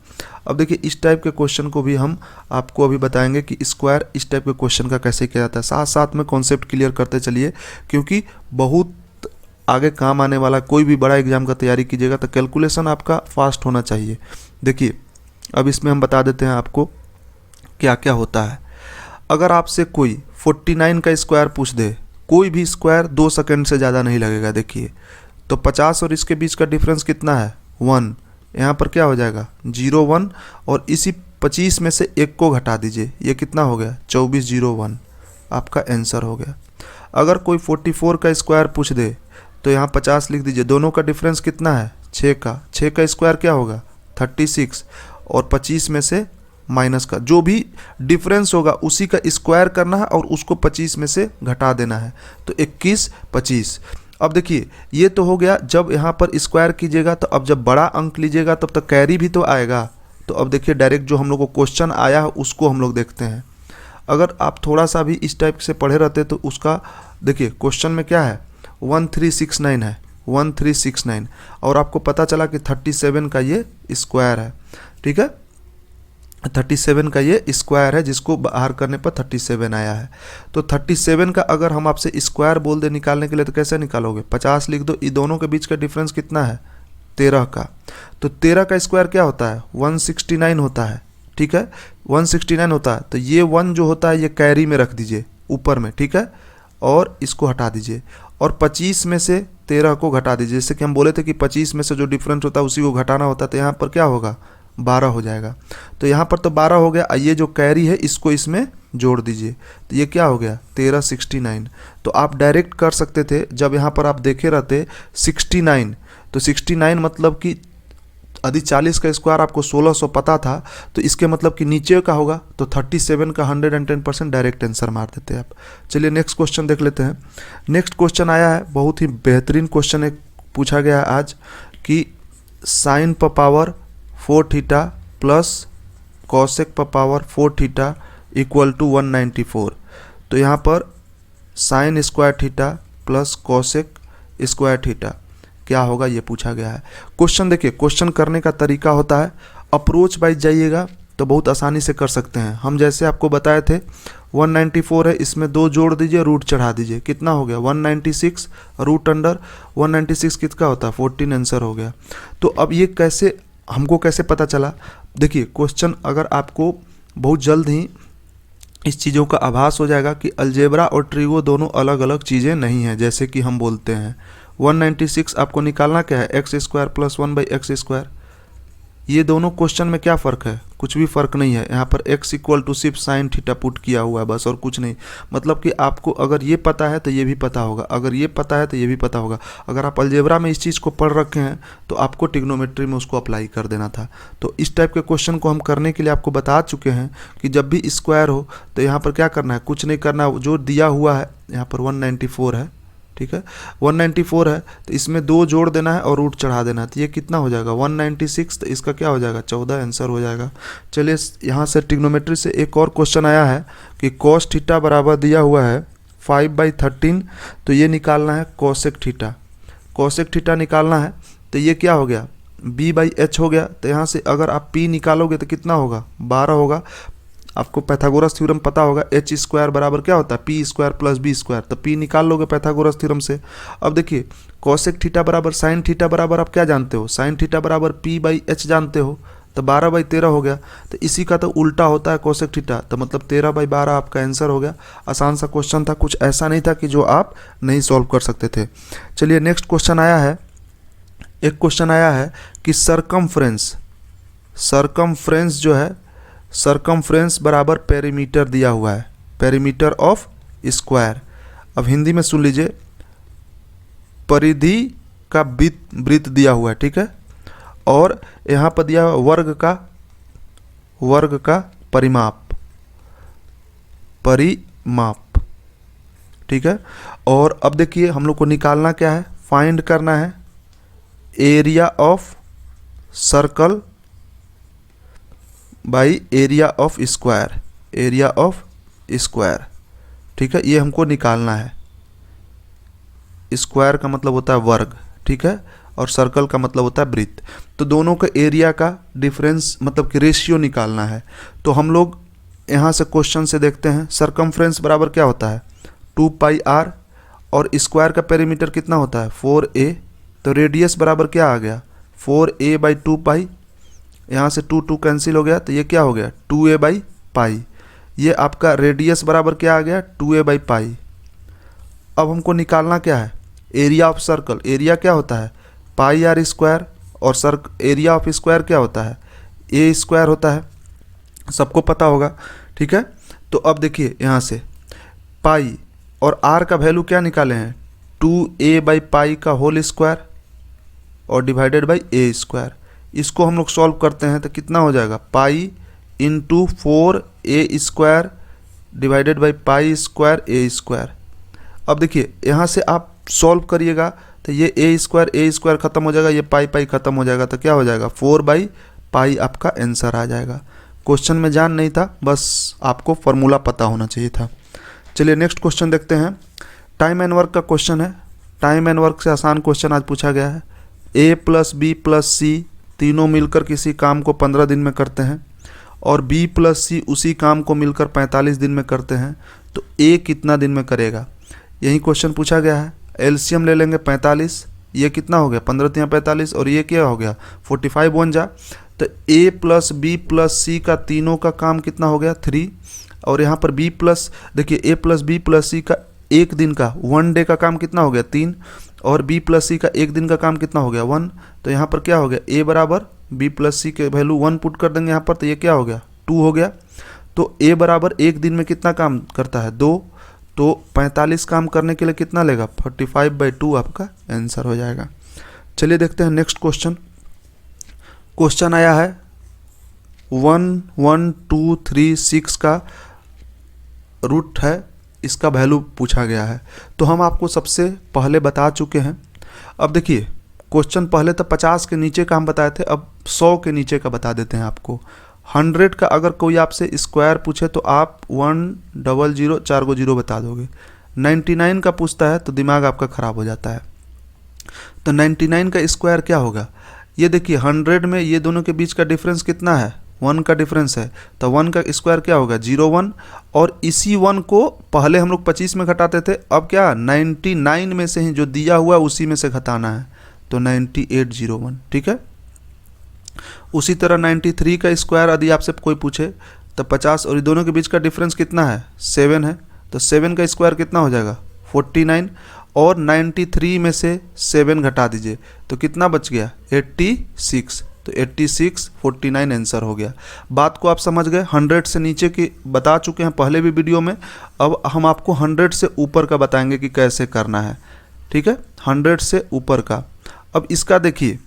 अब देखिए इस टाइप के क्वेश्चन को भी हम आपको अभी बताएंगे कि स्क्वायर इस टाइप के क्वेश्चन का कैसे किया जाता है। साथ साथ में कॉन्सेप्ट क्लियर करते चलिए, क्योंकि बहुत आगे काम आने वाला, कोई भी बड़ा एग्जाम का तैयारी कीजिएगा तो कैलकुलेशन आपका फास्ट होना चाहिए। देखिए अब इसमें हम बता देते हैं आपको क्या क्या होता है। अगर आपसे कोई 49 का स्क्वायर पूछ दे, कोई भी स्क्वायर 2 सेकंड से ज़्यादा नहीं लगेगा। देखिए तो 50 और इसके बीच का डिफरेंस कितना है 1, यहाँ पर क्या हो जाएगा 0 1, और इसी 25 में से 1 को घटा दीजिए, ये कितना हो गया 2401, आपका आंसर हो गया। अगर कोई 44 का स्क्वायर पूछ दे तो यहाँ 50 लिख दीजिए, दोनों का डिफरेंस कितना है 6 का स्क्वायर क्या होगा 36, और 25 में से माइनस का जो भी डिफरेंस होगा उसी का स्क्वायर करना है और उसको 25 में से घटा देना है, तो 21 25। अब देखिए ये तो हो गया जब यहाँ पर स्क्वायर कीजिएगा, तो अब जब बड़ा अंक लीजिएगा तब तक कैरी भी तो आएगा। तो अब देखिए डायरेक्ट जो हम लोग को क्वेश्चन आया है उसको हम लोग देखते हैं। अगर आप थोड़ा सा भी इस टाइप से पढ़े रहते तो उसका देखिए क्वेश्चन में क्या है 1369 है, 1369, और आपको पता चला कि 37 का ये स्क्वायर है, ठीक है, 37 का ये स्क्वायर है, जिसको बाहर करने पर 37 आया है। तो 37 का अगर हम आपसे स्क्वायर बोल दे निकालने के लिए तो कैसे निकालोगे, 50 लिख दो, ये दोनों के बीच का डिफरेंस कितना है 13 का, तो 13 का स्क्वायर क्या होता है 169 होता है, ठीक है 169 होता है। तो ये 1 जो होता है ये कैरी में रख दीजिए ऊपर में, ठीक है, और इसको हटा दीजिए, और 25 में से 13 को घटा दीजिए। जैसे कि हम बोले थे कि 25 में से जो डिफरेंस होता है उसी को घटाना होता है, तो यहाँ पर क्या होगा 12 हो जाएगा। तो यहाँ पर तो 12 हो गया, ये जो कैरी है इसको इसमें जोड़ दीजिए, तो ये क्या हो गया 1369। तो आप डायरेक्ट कर सकते थे, जब यहाँ पर आप देखे रहते 69, तो 69 मतलब कि यदि 40 का स्क्वायर आपको 1600 पता था तो इसके मतलब कि नीचे का होगा, तो 37 का 110% डायरेक्ट आंसर मार देते आप। चलिए नेक्स्ट क्वेश्चन देख लेते हैं। नेक्स्ट क्वेश्चन आया है, बहुत ही बेहतरीन क्वेश्चन एक पूछा गया है आज, कि साइन पर पावर 4 थीटा प्लस कॉसेक पर पावर 4 थीटा इक्वल टू 194। तो यहाँ पर sine square theta plus cosec square theta क्या होगा ये पूछा गया है। क्वेश्चन देखिए, क्वेश्चन करने का तरीका होता है अप्रोच वाइज जाइएगा तो बहुत आसानी से कर सकते हैं। हम जैसे आपको बताए थे 194 है, इसमें 2 जोड़ दीजिए, रूट चढ़ा दीजिए, कितना हो गया 196, रूट अंडर 196 कितना होता है 14, आंसर हो गया। तो अब ये कैसे हमको कैसे पता चला, देखिए क्वेश्चन अगर आपको बहुत जल्द ही इस चीज़ों का आभास हो जाएगा कि अलजेब्रा और ट्रिगो दोनों अलग अलग चीज़ें नहीं हैं। जैसे कि हम बोलते हैं 196 आपको निकालना क्या है x square plus 1/x square, ये दोनों क्वेश्चन में क्या फ़र्क है, कुछ भी फ़र्क नहीं है। यहाँ पर x इक्वल टू सिर्फ साइन थीटा पुट किया हुआ है बस, और कुछ नहीं। मतलब कि आपको अगर ये पता है तो ये भी पता होगा, अगर ये पता है तो ये भी पता होगा। अगर आप अलजेब्रा में इस चीज़ को पढ़ रखे हैं तो आपको ट्रिग्नोमेट्री में उसको अप्लाई कर देना था। तो इस टाइप के क्वेश्चन को हम करने के लिए आपको बता चुके हैं कि जब भी स्क्वायर हो तो यहाँ पर क्या करना है, कुछ नहीं करना, जो दिया हुआ है यहाँ पर 194 है, ठीक है 194 है, तो इसमें 2 जोड़ देना है और रूट चढ़ा देना है, तो ये कितना हो जाएगा 196, तो इसका क्या हो जाएगा 14, आंसर हो जाएगा। चलिए यहाँ से ट्रिग्नोमेट्री से एक और क्वेश्चन आया है कि कॉस थीटा बराबर दिया हुआ है 5/13, तो ये निकालना है कॉसेक थीटा। कॉसेक थीटा निकालना है तो ये क्या हो गया, b बाई एच हो गया। तो यहाँ से अगर आप p निकालोगे तो कितना होगा, 12 होगा। आपको पाइथागोरस थ्योरम पता होगा, एच स्क्वायर बराबर क्या होता है, P square plus B square. तो p निकाल लोगे पाइथागोरस थ्योरम से। अब देखिए कोसेक थीटा बराबर साइन थीटा बराबर आप क्या जानते हो, साइन थीटा बराबर p बाई एच जानते हो। तो 12/13 हो गया। तो इसी का तो उल्टा होता है कोसेक थीटा, तो मतलब 13/12 आपका आंसर हो गया। आसान सा क्वेश्चन था, कुछ ऐसा नहीं था कि जो आप नहीं सॉल्व कर सकते थे। चलिए नेक्स्ट क्वेश्चन आया है। एक क्वेश्चन आया है कि सरकमफ्रेंस जो है, सरकमफ्रेंस बराबर पेरीमीटर दिया हुआ है, पेरीमीटर ऑफ स्क्वायर। अब हिंदी में सुन लीजिए, परिधि का वृत्त दिया हुआ है, ठीक है, और यहाँ पर दिया हुआ वर्ग का परिमाप, ठीक है। और अब देखिए हम लोग को निकालना क्या है, फाइंड करना है area of circle by area of square, area of square, ठीक है, ये हमको निकालना है। स्क्वायर का मतलब होता है वर्ग, ठीक है, और सर्कल का मतलब होता है वृत्त। तो दोनों का एरिया का डिफरेंस मतलब कि रेशियो निकालना है। तो हम लोग यहाँ से क्वेश्चन से देखते हैं, सरकमफ्रेंस बराबर क्या होता है 2πr, और स्क्वायर का पेरीमीटर कितना होता है 4a। तो रेडियस बराबर क्या आ गया 4a/2π, यहाँ से 2 कैंसिल हो गया, तो ये क्या हो गया 2a/π। ये आपका रेडियस बराबर क्या आ गया 2a/π। अब हमको निकालना क्या है एरिया ऑफ सर्कल। एरिया क्या होता है πr², और एरिया ऑफ स्क्वायर क्या होता है a² होता है, सबको पता होगा, ठीक है। तो अब देखिए यहाँ से पाई और r का वैल्यू क्या निकाले हैं 2a/π का होल स्क्वायर और डिवाइडेड बाई a²। इसको हम लोग सॉल्व करते हैं तो कितना हो जाएगा pi into 4a² divided by π²a²। अब देखिए यहाँ से आप सॉल्व करिएगा तो ये a² खत्म हो जाएगा, ये पाई खत्म हो जाएगा, तो क्या हो जाएगा 4/π आपका आंसर आ जाएगा। क्वेश्चन में जान नहीं था, बस आपको फॉर्मूला पता होना चाहिए था। चलिए नेक्स्ट क्वेश्चन देखते हैं। टाइम एंड वर्क का क्वेश्चन है। टाइम एंड वर्क से आसान क्वेश्चन आज पूछा गया है। a + b + c तीनों मिलकर किसी काम को 15 दिन में करते हैं, और b + c उसी काम को मिलकर 45 दिन में करते हैं, तो a कितना दिन में करेगा, यही क्वेश्चन पूछा गया है। एलसीएम ले लेंगे 45, ये कितना हो गया 15 × 45, और ये क्या हो गया 45 बन जा। तो a + b + c का तीनों का काम कितना हो गया 3, और यहाँ पर देखिए a + b + c का एक दिन का 1 डे का काम कितना हो गया 3, और b + c का एक दिन का काम कितना हो गया 1। तो यहाँ पर क्या हो गया a बराबर b + c के वैल्यू 1 पुट कर देंगे यहाँ पर, तो ये क्या हो गया 2 हो गया। तो a बराबर एक दिन में कितना काम करता है 2, तो 45 काम करने के लिए कितना लेगा 45/2 आपका आंसर हो जाएगा। चलिए देखते हैं नेक्स्ट क्वेश्चन। क्वेश्चन आया है 1 1 2 3 6 का रूट है, इसका वैल्यू पूछा गया है। तो हम आपको सबसे पहले बता चुके हैं। अब देखिए क्वेश्चन पहले तो 50 के नीचे का हम बताए थे, अब 100 के नीचे का बता देते हैं आपको। 100 का अगर कोई आपसे स्क्वायर पूछे तो आप 100 4 को 0 बता दोगे। 99 का पूछता है तो दिमाग आपका ख़राब हो जाता है। तो 99 का स्क्वायर क्या होगा, ये देखिए 100 में ये दोनों के बीच का डिफरेंस कितना है 1 का डिफरेंस है, तो 1 का स्क्वायर क्या होगा 01, और इसी 1 को पहले हम लोग 25 में घटाते थे, अब क्या 99 में से ही जो दिया हुआ उसी में से घटाना है, तो 9801, ठीक है। उसी तरह 93 का स्क्वायर यदि आपसे कोई पूछे तो 50, और ये दोनों के बीच का डिफरेंस कितना है 7 है, तो 7 का स्क्वायर कितना हो जाएगा 49, और 93 में से 7 घटा दीजिए तो कितना बच गया 86, तो 86 49 आंसर हो गया। बात को आप समझ गए। 100 से नीचे की बता चुके हैं पहले भी वीडियो में, अब हम आपको 100 से ऊपर का बताएंगे कि कैसे करना है, ठीक है, 100 से ऊपर का। अब इसका देखिए,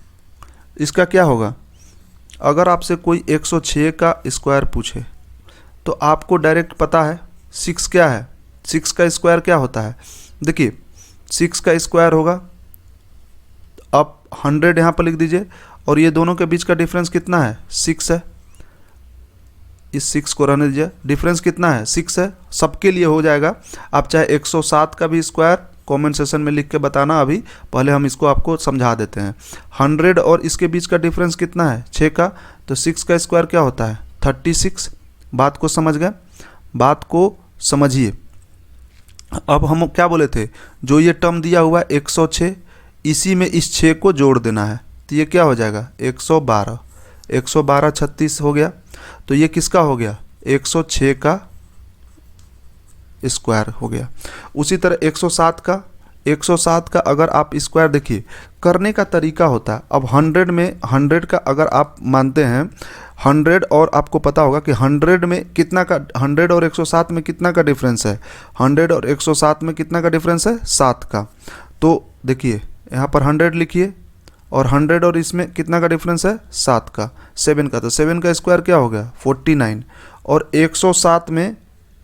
इसका क्या होगा, अगर आपसे कोई 106 का स्क्वायर पूछे तो आपको डायरेक्ट पता है 6 क्या है, 6 का स्क्वायर क्या होता है, देखिए 6 का स्क्वायर होगा, आप 100 यहाँ पर लिख दीजिए, और ये दोनों के बीच का डिफरेंस कितना है 6 है, इस 6 को रहने दीजिए, डिफरेंस कितना है 6 है, सबके लिए हो जाएगा। आप चाहे 107 का भी स्क्वायर कमेंट सेशन में लिख के बताना। अभी पहले हम इसको आपको समझा देते हैं। 100 और इसके बीच का डिफरेंस कितना है? 6 का। तो 6 का स्क्वायर क्या होता है? 36। बात को समझ गए? बात को समझिए। अब हम क्या बोले थे, जो ये टर्म दिया हुआ है 106, इसी में इस 6 को जोड़ देना है। तो ये क्या हो जाएगा? 112। 112 36 हो गया। तो ये किसका हो गया? 106 का स्क्वायर हो गया। उसी तरह 107 का अगर आप स्क्वायर देखिए, करने का तरीका होता है। अब 100 का अगर आप मानते हैं 100, और आपको पता होगा कि 100 में कितना का, 100 और 107 में कितना का डिफरेंस है? 100 और 107 में कितना का डिफरेंस है? 7 का। तो देखिए यहाँ पर 100 लिखिए, और 100 और इसमें कितना का डिफरेंस है? 7 का, 7 का। तो 7 का स्क्वायर क्या हो गया? 49। और 107 में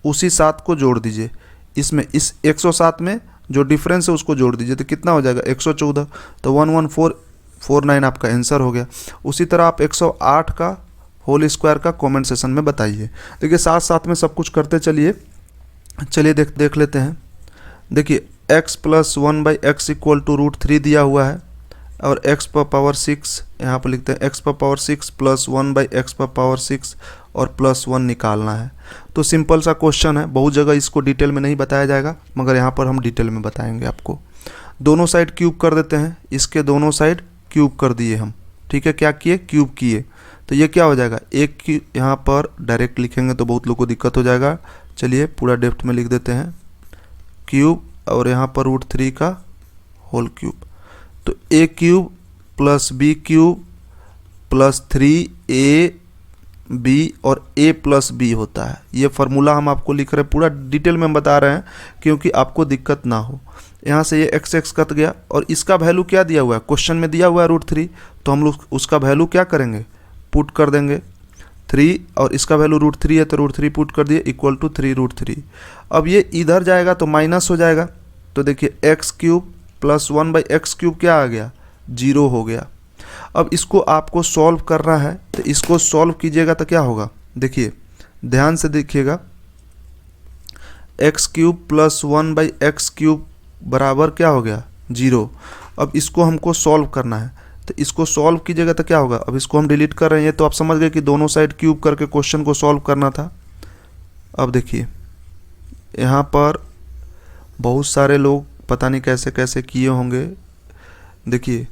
उसी 7 को जोड़ दीजिए, इसमें इस 107 में जो डिफरेंस है उसको जोड़ दीजिए, तो कितना हो जाएगा? 114। तो 11449 आपका आंसर हो गया। उसी तरह आप 108 का होल स्क्वायर का कमेंट सेशन में बताइए। देखिए साथ साथ में सब कुछ करते चलिए। चलिए देख लेते हैं। देखिए x + 1/x = √3 दिया हुआ है, और x पर पावर 6 यहाँ पर लिखते हैं, x पर पावर 6 + 1/x पर पावर 6 और +1 निकालना है। तो सिंपल सा क्वेश्चन है, बहुत जगह इसको डिटेल में नहीं बताया जाएगा, मगर यहाँ पर हम डिटेल में बताएंगे आपको। दोनों साइड क्यूब कर देते हैं, इसके दोनों साइड क्यूब कर दिए हम। ठीक है, क्या किए? क्यूब किए। तो ये क्या हो जाएगा? एक की यहाँ पर डायरेक्ट लिखेंगे तो बहुत लोग को दिक्कत हो जाएगा। चलिए पूरा डेप्थ में लिख देते हैं, क्यूब, और यहाँ पर √3 का होल क्यूब। तो a³ + b³ + 3ab और a + b होता है। ये फार्मूला हम आपको लिख रहे हैं, पूरा डिटेल में हम बता रहे हैं क्योंकि आपको दिक्कत ना हो। यहाँ से ये x कट गया, और इसका वैल्यू क्या दिया हुआ है? क्वेश्चन में दिया हुआ है √3, तो हम लोग उसका वैल्यू क्या करेंगे? पुट कर देंगे 3, और इसका वैल्यू √3 है तो √3 पुट कर दिए, = 3√3। अब ये इधर जाएगा तो माइनस हो जाएगा। तो देखिए x³ + 1/x³ क्या आ गया? 0 हो गया। अब इसको आपको सॉल्व करना है, तो इसको सॉल्व कीजिएगा तो क्या होगा? देखिए ध्यान से देखिएगा, x³ + 1/x³ बराबर क्या हो गया? 0। अब इसको हमको सॉल्व करना है, तो इसको सॉल्व कीजिएगा तो क्या होगा? अब इसको हम डिलीट कर रहे हैं, तो आप समझ गए कि दोनों साइड क्यूब करके क्वेश्चन को सॉल्व करना था। अब देखिए यहाँ पर बहुत सारे लोग पता नहीं कैसे कैसे किए होंगे। देखिए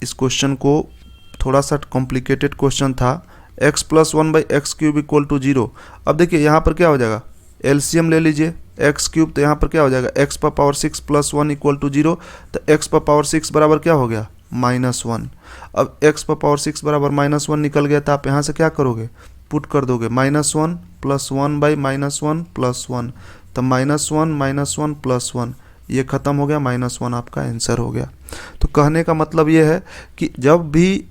इस क्वेश्चन को थोड़ा सा कॉम्प्लिकेटेड क्वेश्चन था। x + 1/x³ = 0। अब देखिए यहाँ पर क्या हो जाएगा? एलसीएम ले लीजिए, x³, तो यहाँ पर क्या हो जाएगा? x पर पावर 6 + 1 = 0। तो x पर पावर 6 बराबर क्या हो गया? -1। अब x पर पावर 6 बराबर -1 निकल गया, तो आप यहाँ से क्या करोगे? पुट कर दोगे, -1 + 1/-1 + 1। तो -1 +1 ये ख़त्म हो गया, -1 आपका आंसर हो गया। तो कहने का मतलब ये है कि जब भी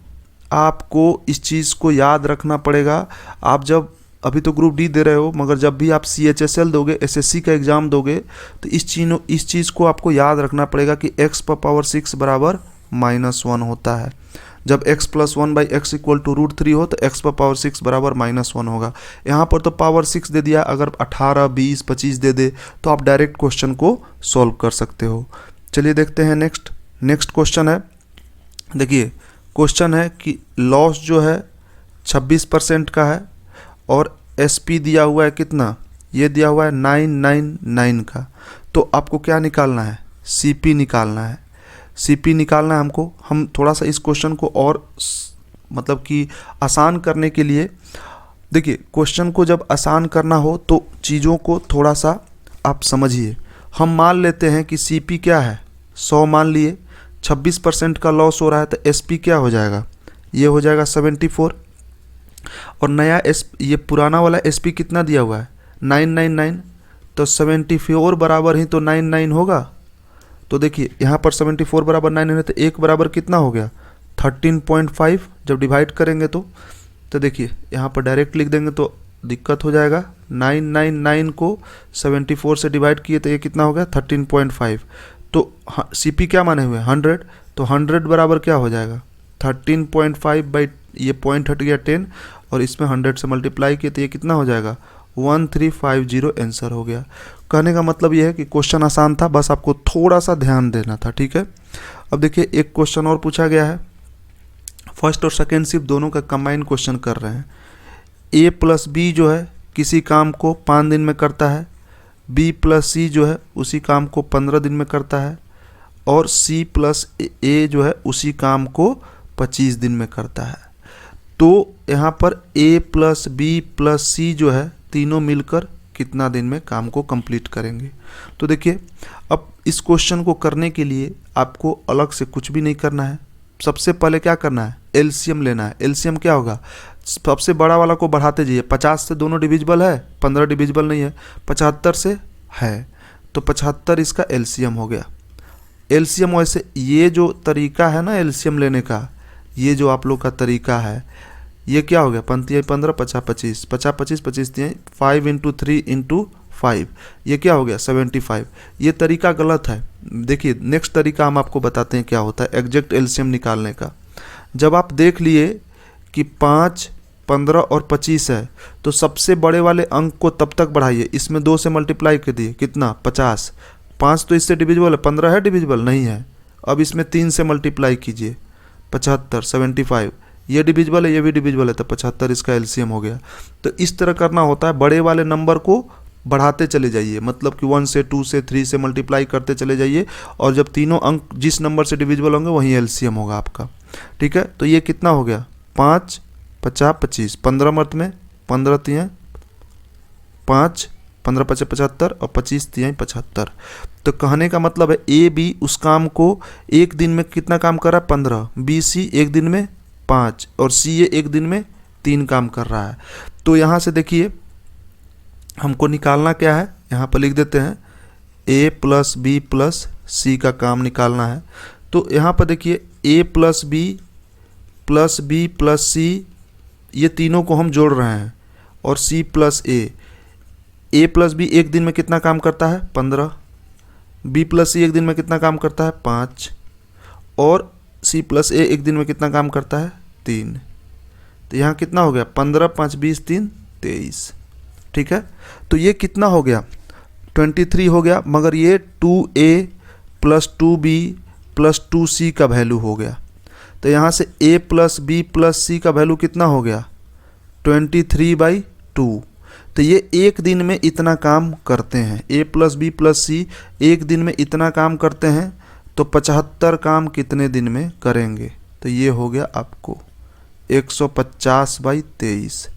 आपको इस चीज़ को याद रखना पड़ेगा, आप जब अभी तो ग्रुप डी दे रहे हो, मगर जब भी आप CHSL दोगे, SSC का एग्ज़ाम दोगे, तो इस चीज़ को आपको याद रखना पड़ेगा कि x पर पावर 6 बराबर -1 होता है। जब x + 1/x = √3 हो, तो x पर पावर 6 बराबर -1 होगा। यहाँ पर तो पावर 6 दे दिया, अगर 18, 20, 25 दे दे तो आप डायरेक्ट क्वेश्चन को सॉल्व कर सकते हो। चलिए देखते हैं नेक्स्ट क्वेश्चन है। देखिए क्वेश्चन है कि लॉस जो है 26% का है, और SP दिया हुआ है कितना? ये दिया हुआ है 999 का। तो आपको क्या निकालना है? CP निकालना है। CP निकालना है हमको। हम थोड़ा सा इस क्वेश्चन को और मतलब कि आसान करने के लिए, देखिए क्वेश्चन को जब आसान करना हो तो चीज़ों को थोड़ा सा आप समझिए। हम मान लेते हैं कि CP क्या है? 100 मान लिए, 26% का लॉस हो रहा है, तो SP क्या हो जाएगा? ये हो जाएगा 74। और नया ये पुराना वाला SP कितना दिया हुआ है? 999। तो 74 बराबर ही तो 99 होगा। तो देखिए यहाँ पर 74 बराबर 9 है, तो 1 बराबर कितना हो गया? 13.5। जब डिवाइड करेंगे तो देखिए यहाँ पर डायरेक्ट लिख देंगे तो दिक्कत हो जाएगा। 999 को 74 से डिवाइड किए तो ये कितना हो गया? 13.5। तो CP क्या माने हुए? 100। तो 100 बराबर क्या हो जाएगा? 13.5 बाई ये पॉइंट हट गया 10, और इसमें 100 से मल्टीप्लाई किए तो ये कितना हो जाएगा? 1350 आंसर हो गया। कहने का मतलब यह है कि क्वेश्चन आसान था, बस आपको थोड़ा सा ध्यान देना था, ठीक है। अब देखिए एक क्वेश्चन और पूछा गया है, फर्स्ट और सेकेंड शिफ्ट दोनों का कंबाइन क्वेश्चन कर रहे हैं। ए प्लस बी जो है किसी काम को 5 दिन में करता है, बी प्लस सी जो है उसी काम को 15 दिन में करता है, और सी प्लस ए जो है उसी काम को 25 दिन में करता है। तो यहाँ पर ए प्लस बी प्लस सी जो है तीनों मिलकर कितना दिन में काम को कंप्लीट करेंगे। तो देखिए अब इस क्वेश्चन को करने के लिए आपको अलग से कुछ भी नहीं करना है। सबसे पहले क्या करना है, एलसीएम लेना है। एलसीएम क्या होगा, सबसे बड़ा वाला को बढ़ाते जाइए। 50 से दोनों डिविजिबल है, 15 डिविजिबल नहीं है, 75 से है, तो 75 इसका एलसीएम हो गया। एलसीएम वैसे ये जो तरीका है ना एलसीएम लेने का, ये जो आप लोग का तरीका है, ये क्या हो गया, 15 15 50 25 50 25 25 5 इंटू 3 इंटू 5, ये क्या हो गया 75। ये तरीका गलत है। देखिए नेक्स्ट तरीका हम आपको बताते हैं क्या होता है एग्जैक्ट एलसीएम निकालने का। जब आप देख लिए कि 5 15 और 25 है, तो सबसे बड़े वाले अंक को तब तक बढ़ाइए, इसमें 2 से मल्टीप्लाई कर दिए, कितना 50। 5 तो इससे डिविजिबल है, 15 है डिविजिबल नहीं है। अब इसमें 3 से मल्टीप्लाई कीजिए, 75 75, ये डिविजिबल है ये भी डिविजिबल है, तो 75 इसका एलसीएम हो गया। तो इस तरह करना होता है, बड़े वाले नंबर को बढ़ाते चले जाइए, मतलब कि 1 से 2 से 3 से मल्टीप्लाई करते चले जाइए, और जब तीनों अंक जिस नंबर से डिविजिबल होंगे वहीं एलसीएम होगा आपका, ठीक है। तो ये कितना हो गया 5 50 25, 15 मर्त में 15 3 5, 15 5 75 और 25 3 75। तो कहने का मतलब है ए बी उस काम को एक दिन में कितना काम कर रहा है 15, बी सी एक दिन में 5 और सी ए एक दिन में 3 काम कर रहा है। तो यहाँ से देखिए हमको निकालना क्या है, यहाँ पर लिख देते हैं ए प्लस बी प्लस सी का काम निकालना है। तो यहाँ पर देखिए ए प्लस बी प्लस सी, ये तीनों को हम जोड़ रहे हैं, और सी प्लस ए प्लस बी एक दिन में कितना काम करता है 15, बी प्लस सी एक दिन में कितना काम करता है 5, और सी प्लस ए एक दिन में कितना काम करता है 3। तो यहाँ कितना हो गया 15 5 20 3 23, ठीक है। तो ये कितना हो गया 23 हो गया, मगर ये 2a plus 2b plus 2c का वैल्यू हो गया। तो यहाँ से a प्लस बी प्लस सी का वैल्यू कितना हो गया 23/2। तो ये एक दिन में इतना काम करते हैं, a प्लस बी प्लस सी एक दिन में इतना काम करते हैं, तो 75 काम कितने दिन में करेंगे, तो ये हो गया आपको 150/23।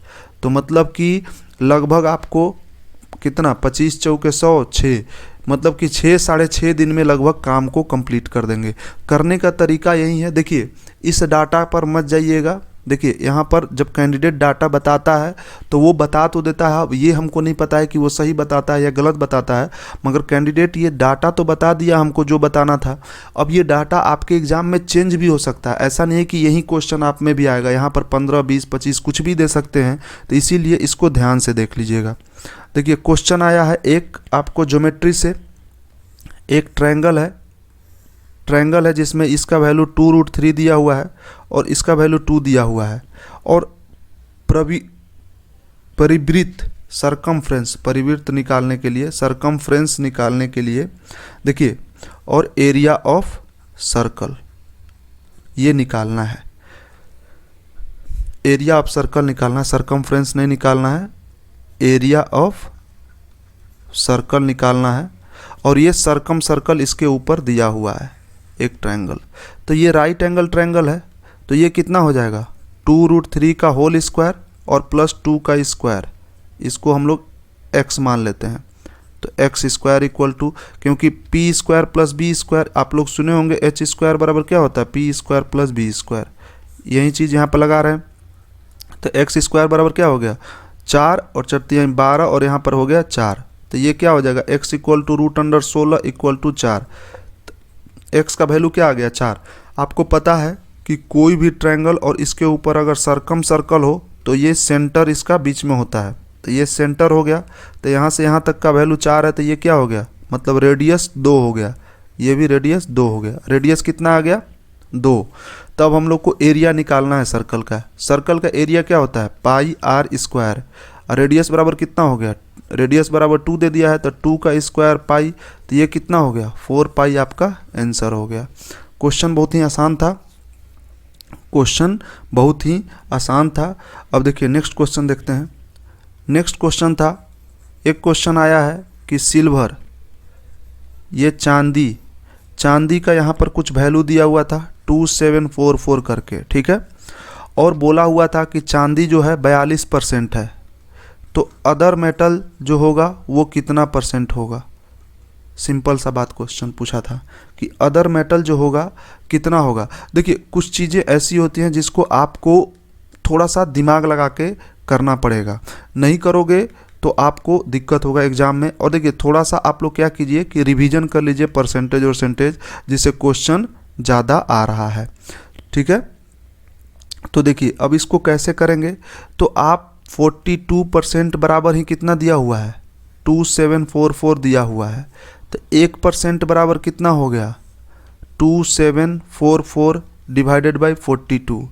तो मतलब कि लगभग आपको कितना 25 चौके 100 6, मतलब कि 6 साढ़े 6 दिन में लगभग काम को कंप्लीट कर देंगे। करने का तरीका यही है। देखिए इस डाटा पर मत जाइएगा, देखिए यहाँ पर जब कैंडिडेट डाटा बताता है तो वो बता तो देता है, अब ये हमको नहीं पता है कि वो सही बताता है या गलत बताता है, मगर कैंडिडेट ये डाटा तो बता दिया हमको जो बताना था। अब ये डाटा आपके एग्जाम में चेंज भी हो सकता है, ऐसा नहीं है कि यही क्वेश्चन आप में भी आएगा, यहाँ पर 15 20 25 कुछ भी दे सकते हैं। तो इसीलिए इसको ध्यान से देख लीजिएगा। देखिए क्वेश्चन आया है एक आपको ज्योमेट्री से, एक ट्रायंगल है जिसमें इसका वैल्यू 2√3 दिया हुआ है और इसका वैल्यू 2 दिया हुआ है, और परिवृत्त परिवृत्त निकालने के लिए सरकमफ्रेंस निकालने के लिए देखिए, और एरिया ऑफ सर्कल ये निकालना है, एरिया ऑफ सर्कल निकालना है, सरकमफ्रेंस नहीं निकालना है, एरिया ऑफ सर्कल निकालना है। और ये सरकम सर्कल इसके ऊपर दिया हुआ है एक ट्रायंगल। तो ये राइट एंगल ट्रायंगल है, तो ये कितना हो जाएगा 2√3 का होल स्क्वायर और प्लस 2 का स्क्वायर, इसको हम लोग x मान लेते हैं। तो x स्क्वायर इक्वल टू, क्योंकि p square plus b square आप लोग सुने होंगे, h स्क्वायर बराबर क्या होता है p square plus b square, यही चीज़ यहाँ पर लगा रहे हैं। तो x स्क्वायर बराबर क्या हो गया 4 और 4 12, और यहाँ पर हो गया 4। तो ये क्या हो जाएगा x equal to √16 equal to 4। x का वैल्यू क्या आ गया 4। आपको पता है कि कोई भी ट्रायंगल और इसके ऊपर अगर सरकम सर्कल हो तो ये सेंटर इसका बीच में होता है, तो ये सेंटर हो गया। तो यहाँ से यहाँ तक का वैल्यू 4 है, तो ये क्या हो गया, मतलब रेडियस 2 हो गया, ये भी रेडियस 2 हो गया। रेडियस कितना आ गया 2। तब हम लोग को एरिया निकालना है सर्कल का। सर्कल का एरिया क्या होता है पाई r स्क्वायर। और रेडियस बराबर कितना हो गया, रेडियस बराबर 2 दे दिया है तो 2 का स्क्वायर पाई, तो ये कितना हो गया 4 पाई आपका आंसर हो गया। क्वेश्चन बहुत ही आसान था, क्वेश्चन बहुत ही आसान था। अब देखिए नेक्स्ट क्वेश्चन देखते हैं। नेक्स्ट क्वेश्चन था, एक क्वेश्चन आया है कि सिल्वर, ये चांदी, चांदी का यहाँ पर कुछ वैल्यू दिया हुआ था 2744 करके, ठीक है, और बोला हुआ था कि चांदी जो है 42% है, तो अदर मेटल जो होगा वो कितना परसेंट होगा। सिंपल सा बात क्वेश्चन पूछा था कि अदर मेटल जो होगा कितना होगा। देखिए कुछ चीज़ें ऐसी होती हैं जिसको आपको थोड़ा सा दिमाग लगा के करना पड़ेगा, नहीं करोगे तो आपको दिक्कत होगा एग्जाम में। और देखिए थोड़ा सा आप लोग क्या कीजिए कि रिवीजन कर लीजिए परसेंटेज और सेंटेज, जिससे क्वेश्चन ज़्यादा आ रहा है, ठीक है। तो देखिए अब इसको कैसे करेंगे, तो आप 42% बराबर ही कितना दिया हुआ है 2744 दिया हुआ है, तो 1% बराबर कितना हो गया 2744 डिवाइडेड बाई 42।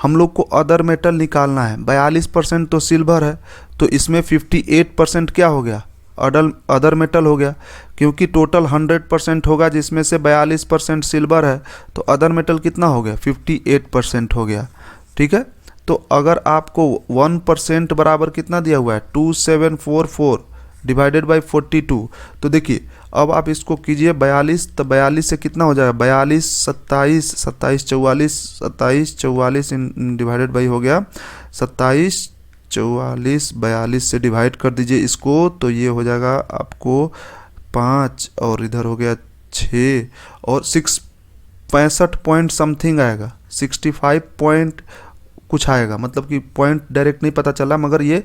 हम लोग को अदर मेटल निकालना है, 42% तो सिल्वर है, तो इसमें 58% क्या हो गया अदर मेटल हो गया, क्योंकि टोटल 100% होगा जिसमें से 42% सिल्वर है, तो अदर मेटल कितना हो गया 58% हो गया, ठीक है। तो अगर आपको 1% बराबर कितना दिया हुआ है 2744 डिवाइडेड बाई 42, तो देखिए अब आप इसको कीजिए 42, तो 42 से कितना हो जाएगा 42 27 27 44 27 44 डिवाइडेड बाई हो गया 27 44 42 से डिवाइड कर दीजिए इसको, तो ये हो जाएगा आपको 5 और इधर हो गया 6 और 65 पॉइंट समथिंग आएगा, 65 पॉइंट कुछ आएगा, मतलब कि पॉइंट डायरेक्ट नहीं पता चला, मगर ये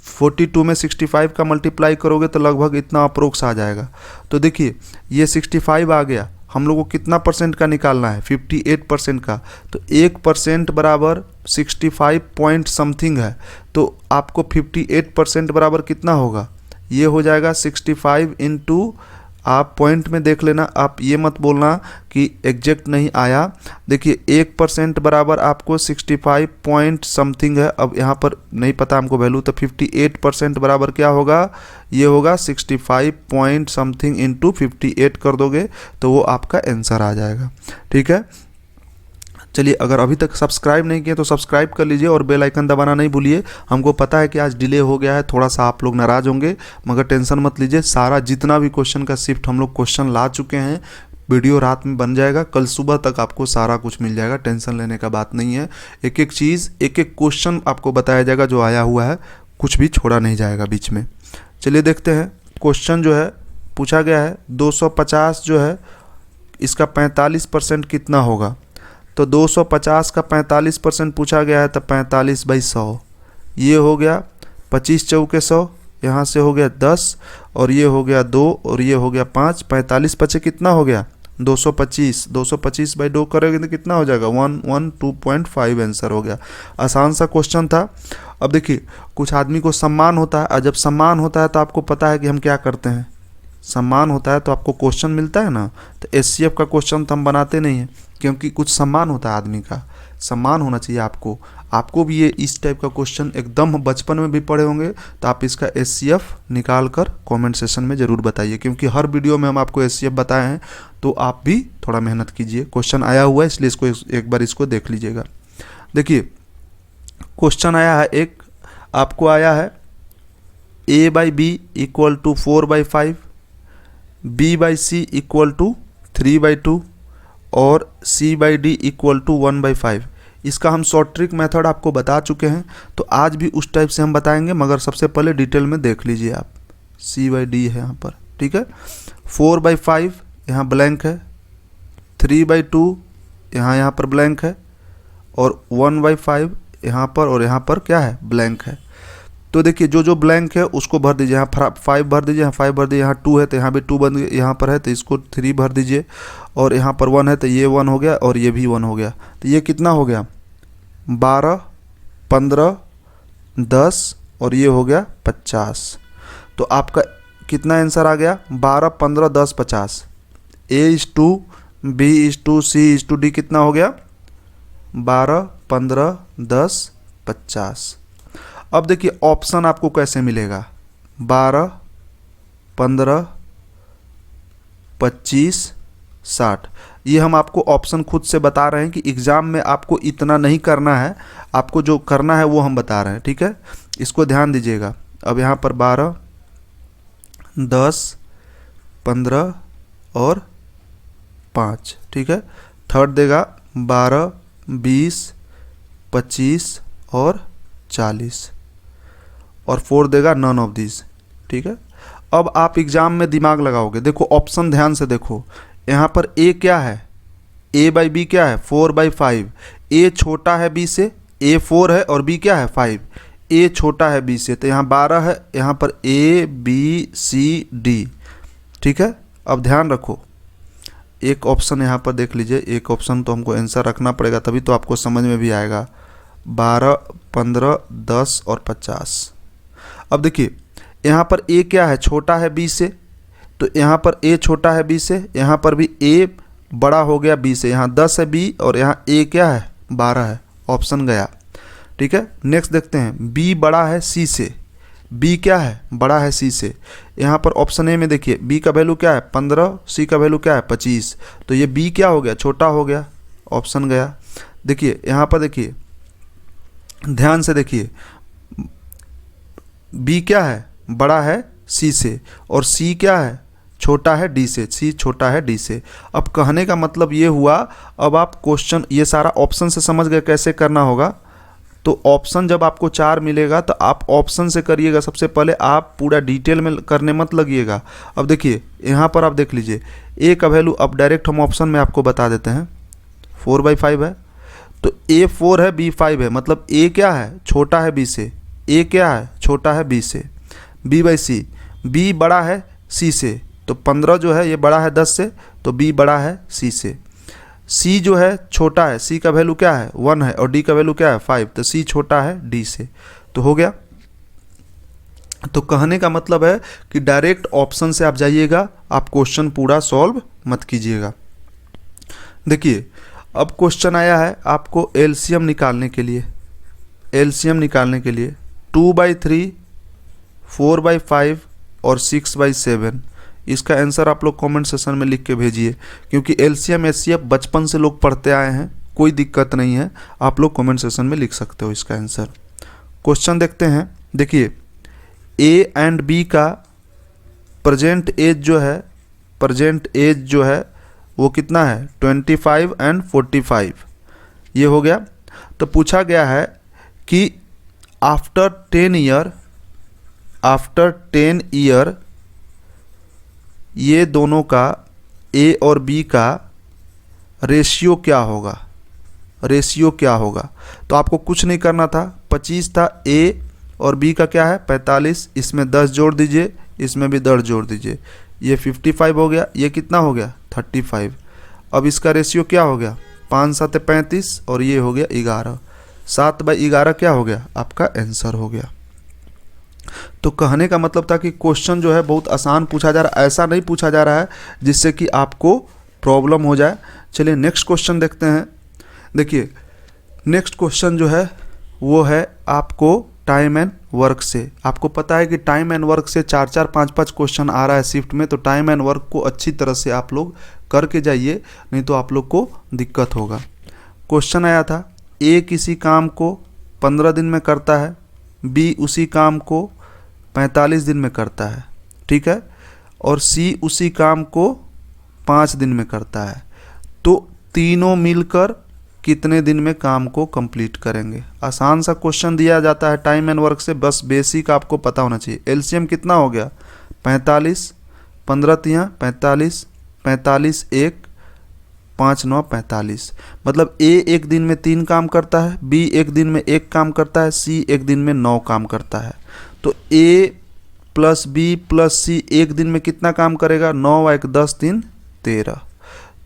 42 में 65 का मल्टीप्लाई करोगे तो लगभग इतना अप्रोक्स आ जाएगा। तो देखिए ये 65 आ गया, हम लोग को कितना परसेंट का निकालना है 58% का, तो 1% बराबर 65 पॉइंट समथिंग है, तो आपको 58% बराबर कितना होगा, ये हो जाएगा 65 इंटू, आप पॉइंट में देख लेना, आप ये मत बोलना कि एग्जैक्ट नहीं आया। देखिए 1% बराबर आपको 65 पॉइंट समथिंग है, अब यहाँ पर नहीं पता हमको वैल्यू, तो 58% बराबर क्या होगा, ये होगा 65 पॉइंट समथिंग इंटू 58 कर दोगे तो वो आपका आंसर आ जाएगा, ठीक है। चलिए अगर अभी तक सब्सक्राइब नहीं किए तो सब्सक्राइब कर लीजिए और बेल आइकन दबाना नहीं भूलिए। हमको पता है कि आज डिले हो गया है, थोड़ा सा आप लोग नाराज़ होंगे, मगर टेंशन मत लीजिए, सारा जितना भी क्वेश्चन का शिफ्ट हम लोग क्वेश्चन ला चुके हैं, वीडियो रात में बन जाएगा, कल सुबह तक आपको सारा कुछ मिल जाएगा, टेंशन लेने का बात नहीं है। एक एक चीज़ एक एक क्वेश्चन आपको बताया जाएगा जो आया हुआ है, कुछ भी छोड़ा नहीं जाएगा बीच में। चलिए देखते हैं क्वेश्चन जो है पूछा गया है 250 जो है इसका 45% कितना होगा, तो 250 का 45% पूछा गया है, तो 45/100 ये हो गया 25 चौके 100, यहाँ से हो गया 10 और ये हो गया 2 और ये हो गया 5, 45 पचे कितना हो गया 225, 225/2 करोगे तो कितना हो जाएगा 112.5 आंसर हो गया। आसान सा क्वेश्चन था। अब देखिए कुछ आदमी को सम्मान होता है, और जब सम्मान होता है तो आपको पता है कि हम क्या करते हैं, सम्मान होता है तो आपको क्वेश्चन मिलता है ना, तो एससीएफ का क्वेश्चन तो हम बनाते नहीं हैं, क्योंकि कुछ सम्मान होता है, आदमी का सम्मान होना चाहिए। आपको भी ये इस टाइप का क्वेश्चन एकदम बचपन में भी पढ़े होंगे, तो आप इसका एससीएफ निकाल कर कॉमेंट सेशन में ज़रूर बताइए, क्योंकि हर वीडियो में हम आपको एससीएफ बताए हैं, तो आप भी थोड़ा मेहनत कीजिए। क्वेश्चन आया हुआ है इसलिए इसको एक बार इसको देख लीजिएगा। देखिए क्वेश्चन आया है, एक आपको आया है a/b = 4/5, b/c = 3/2 और c/d = 1/5। इसका हम शॉर्ट ट्रिक मेथड आपको बता चुके हैं, तो आज भी उस टाइप से हम बताएंगे, मगर सबसे पहले डिटेल में देख लीजिए आप। c/d है यहाँ पर, ठीक है। 4/5 यहाँ ब्लैंक है, 3/2 यहाँ पर ब्लैंक है, और 1/5 यहाँ पर और यहाँ पर क्या है ब्लैंक है। तो देखिए जो ब्लैंक है उसको भर दीजिए, यहाँ 5 भर दीजिए, यहाँ 5 भर दीजिए, यहाँ 2 है तो यहाँ भी 2 बन गया, यहाँ पर है तो इसको 3 भर दीजिए, और यहाँ पर 1 है तो ये 1 हो गया और ये भी 1 हो गया, तो ये कितना हो गया 12 15 10 और ये हो गया 50। तो आपका कितना आंसर आ गया 12 15 10 50। A/2 B/2 C/D कितना हो गया 12 15 10 50। अब देखिए ऑप्शन आपको कैसे मिलेगा, 12, 15, 25, 60। ये हम आपको ऑप्शन खुद से बता रहे हैं कि एग्ज़ाम में आपको इतना नहीं करना है, आपको जो करना है वो हम बता रहे हैं, ठीक है। इसको ध्यान दीजिएगा। अब यहाँ पर 12, 10, 15 और 5, ठीक है। थर्ड देगा 12, 20, 25 और 40 और फोर्थ देगा नन ऑफ दिस, ठीक है। अब आप एग्ज़ाम में दिमाग लगाओगे, देखो ऑप्शन ध्यान से देखो, यहाँ पर ए क्या है, ए बाई बी क्या है 4/5, ए छोटा है बी से, ए 4 है और बी क्या है 5, ए छोटा है बी से, तो यहाँ 12 है, यहाँ पर ए बी सी डी, ठीक है। अब ध्यान रखो, एक ऑप्शन यहाँ पर देख लीजिए, एक ऑप्शन तो हमको आंसर रखना पड़ेगा तभी तो आपको समझ में भी आएगा, 12, 15, 10 और 50। अब देखिए यहाँ पर ए क्या है, छोटा है बी से, तो यहाँ पर ए छोटा है बी से, यहाँ पर भी ए बड़ा हो गया बी से, यहाँ 10 है बी और यहाँ ए क्या है 12 है, ऑप्शन गया, ठीक है। नेक्स्ट देखते हैं, बी बड़ा है सी से, बी क्या है बड़ा है सी से, यहाँ पर ऑप्शन ए में देखिए बी का वैल्यू क्या है 15, सी का वैल्यू क्या है 25, तो ये बी क्या हो गया छोटा हो गया, ऑप्शन गया। देखिए यहाँ पर देखिए ध्यान से देखिए, बी क्या है बड़ा है सी से और सी क्या है छोटा है डी से, सी छोटा है डी से। अब कहने का मतलब ये हुआ, अब आप क्वेश्चन ये सारा ऑप्शन से समझ गए कैसे करना होगा। तो ऑप्शन जब आपको 4 मिलेगा तो आप ऑप्शन से करिएगा सबसे पहले, आप पूरा डिटेल में करने मत लगिएगा। अब देखिए यहाँ पर आप देख लीजिए ए का वैल्यू, अब डायरेक्ट हम ऑप्शन में आपको बता देते हैं, 4/5 है, तो ए 4 है बी 5 है, मतलब ए क्या है छोटा है बी से, ए क्या है छोटा है बी से, बी बाई सी, बी बड़ा है सी से, तो 15 जो है ये बड़ा है 10 से, तो बी बड़ा है सी से, सी जो है छोटा है, सी का वैल्यू क्या है 1 है और डी का वैल्यू क्या है 5, तो सी छोटा है डी से, तो हो गया। तो कहने का मतलब है कि डायरेक्ट ऑप्शन से आप जाइएगा, आप क्वेश्चन पूरा सॉल्व मत कीजिएगा। देखिए अब क्वेश्चन आया है आपको एलसीएम निकालने के लिए, एलसीएम निकालने के लिए 2/3, 4/5 और 6/7। इसका आंसर आप लोग कमेंट सेशन में लिख के भेजिए, क्योंकि एलसीएम एचसीएफ बचपन से लोग पढ़ते आए हैं, कोई दिक्कत नहीं है, आप लोग कमेंट सेशन में लिख सकते हो इसका आंसर। क्वेश्चन देखते हैं। देखिए ए एंड बी का प्रेजेंट एज जो है वो कितना है 25 एंड 45, ये हो गया। तो पूछा गया है कि आफ्टर 10 ईयर ये दोनों का ए और बी का रेशियो क्या होगा, रेशियो क्या होगा। तो आपको कुछ नहीं करना था, 25 था ए और बी का क्या है 45, इसमें 10 जोड़ दीजिए, इसमें भी 10 जोड़ दीजिए, ये 55 हो गया, ये कितना हो गया 35। अब इसका रेशियो क्या हो गया 5 7 35 और ये हो गया 11, 7/11 क्या हो गया आपका आंसर हो गया। तो कहने का मतलब था कि क्वेश्चन जो है बहुत आसान पूछा जा रहा है, ऐसा नहीं पूछा जा रहा है जिससे कि आपको प्रॉब्लम हो जाए। चलिए नेक्स्ट क्वेश्चन देखते हैं। देखिए नेक्स्ट क्वेश्चन जो है वो है आपको टाइम एंड वर्क से। आपको पता है कि टाइम एंड वर्क से 4 5 क्वेश्चन आ रहा है शिफ्ट में, तो टाइम एंड वर्क को अच्छी तरह से आप लोग करके जाइए, नहीं तो आप लोग को दिक्कत होगा। क्वेश्चन आया था ए किसी काम को 15 दिन में करता है, बी उसी काम को 45 दिन में करता है, ठीक है, और सी उसी काम को 5 दिन में करता है। तो तीनों मिलकर कितने दिन में काम को कंप्लीट करेंगे। आसान सा क्वेश्चन दिया जाता है टाइम एंड वर्क से, बस बेसिक आपको पता होना चाहिए। एलसीएम कितना हो गया 45, 15 तियाँ 45, 45 1 5 9 45, मतलब ए एक दिन में 3 काम करता है, बी एक दिन में 1 काम करता है, सी एक दिन में 9 काम करता है। तो ए प्लस बी प्लस सी एक दिन में कितना काम करेगा 9 1 10 3 13।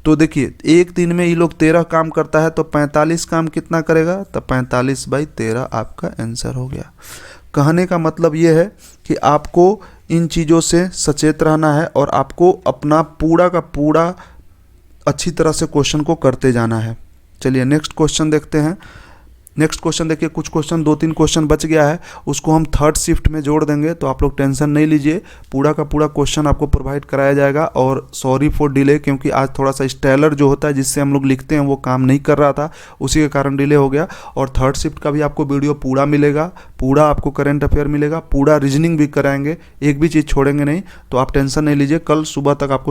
तो देखिए एक दिन में ये लोग 13 काम करता है, तो 45 काम कितना करेगा, तो 45/13 आपका आंसर हो गया। कहने का मतलब ये है कि आपको इन चीज़ों से सचेत रहना है और आपको अपना पूरा का पूरा अच्छी तरह से क्वेश्चन को करते जाना है। चलिए नेक्स्ट क्वेश्चन देखते हैं। नेक्स्ट क्वेश्चन देखिए, कुछ क्वेश्चन 2-3 क्वेश्चन बच गया है, उसको हम थर्ड शिफ्ट में जोड़ देंगे, तो आप लोग टेंशन नहीं लीजिए, पूरा का पूरा क्वेश्चन आपको प्रोवाइड कराया जाएगा। और सॉरी फॉर डिले, क्योंकि आज थोड़ा सा स्टेलर जो होता है जिससे हम लोग लिखते हैं वो काम नहीं कर रहा था, उसी के कारण डिले हो गया। और थर्ड शिफ्ट का भी आपको वीडियो पूरा मिलेगा, पूरा आपको करंट अफेयर मिलेगा, पूरा रीजनिंग भी कराएंगे, एक भी चीज़ छोड़ेंगे नहीं, तो आप टेंशन नहीं लीजिए, कल सुबह तक आपको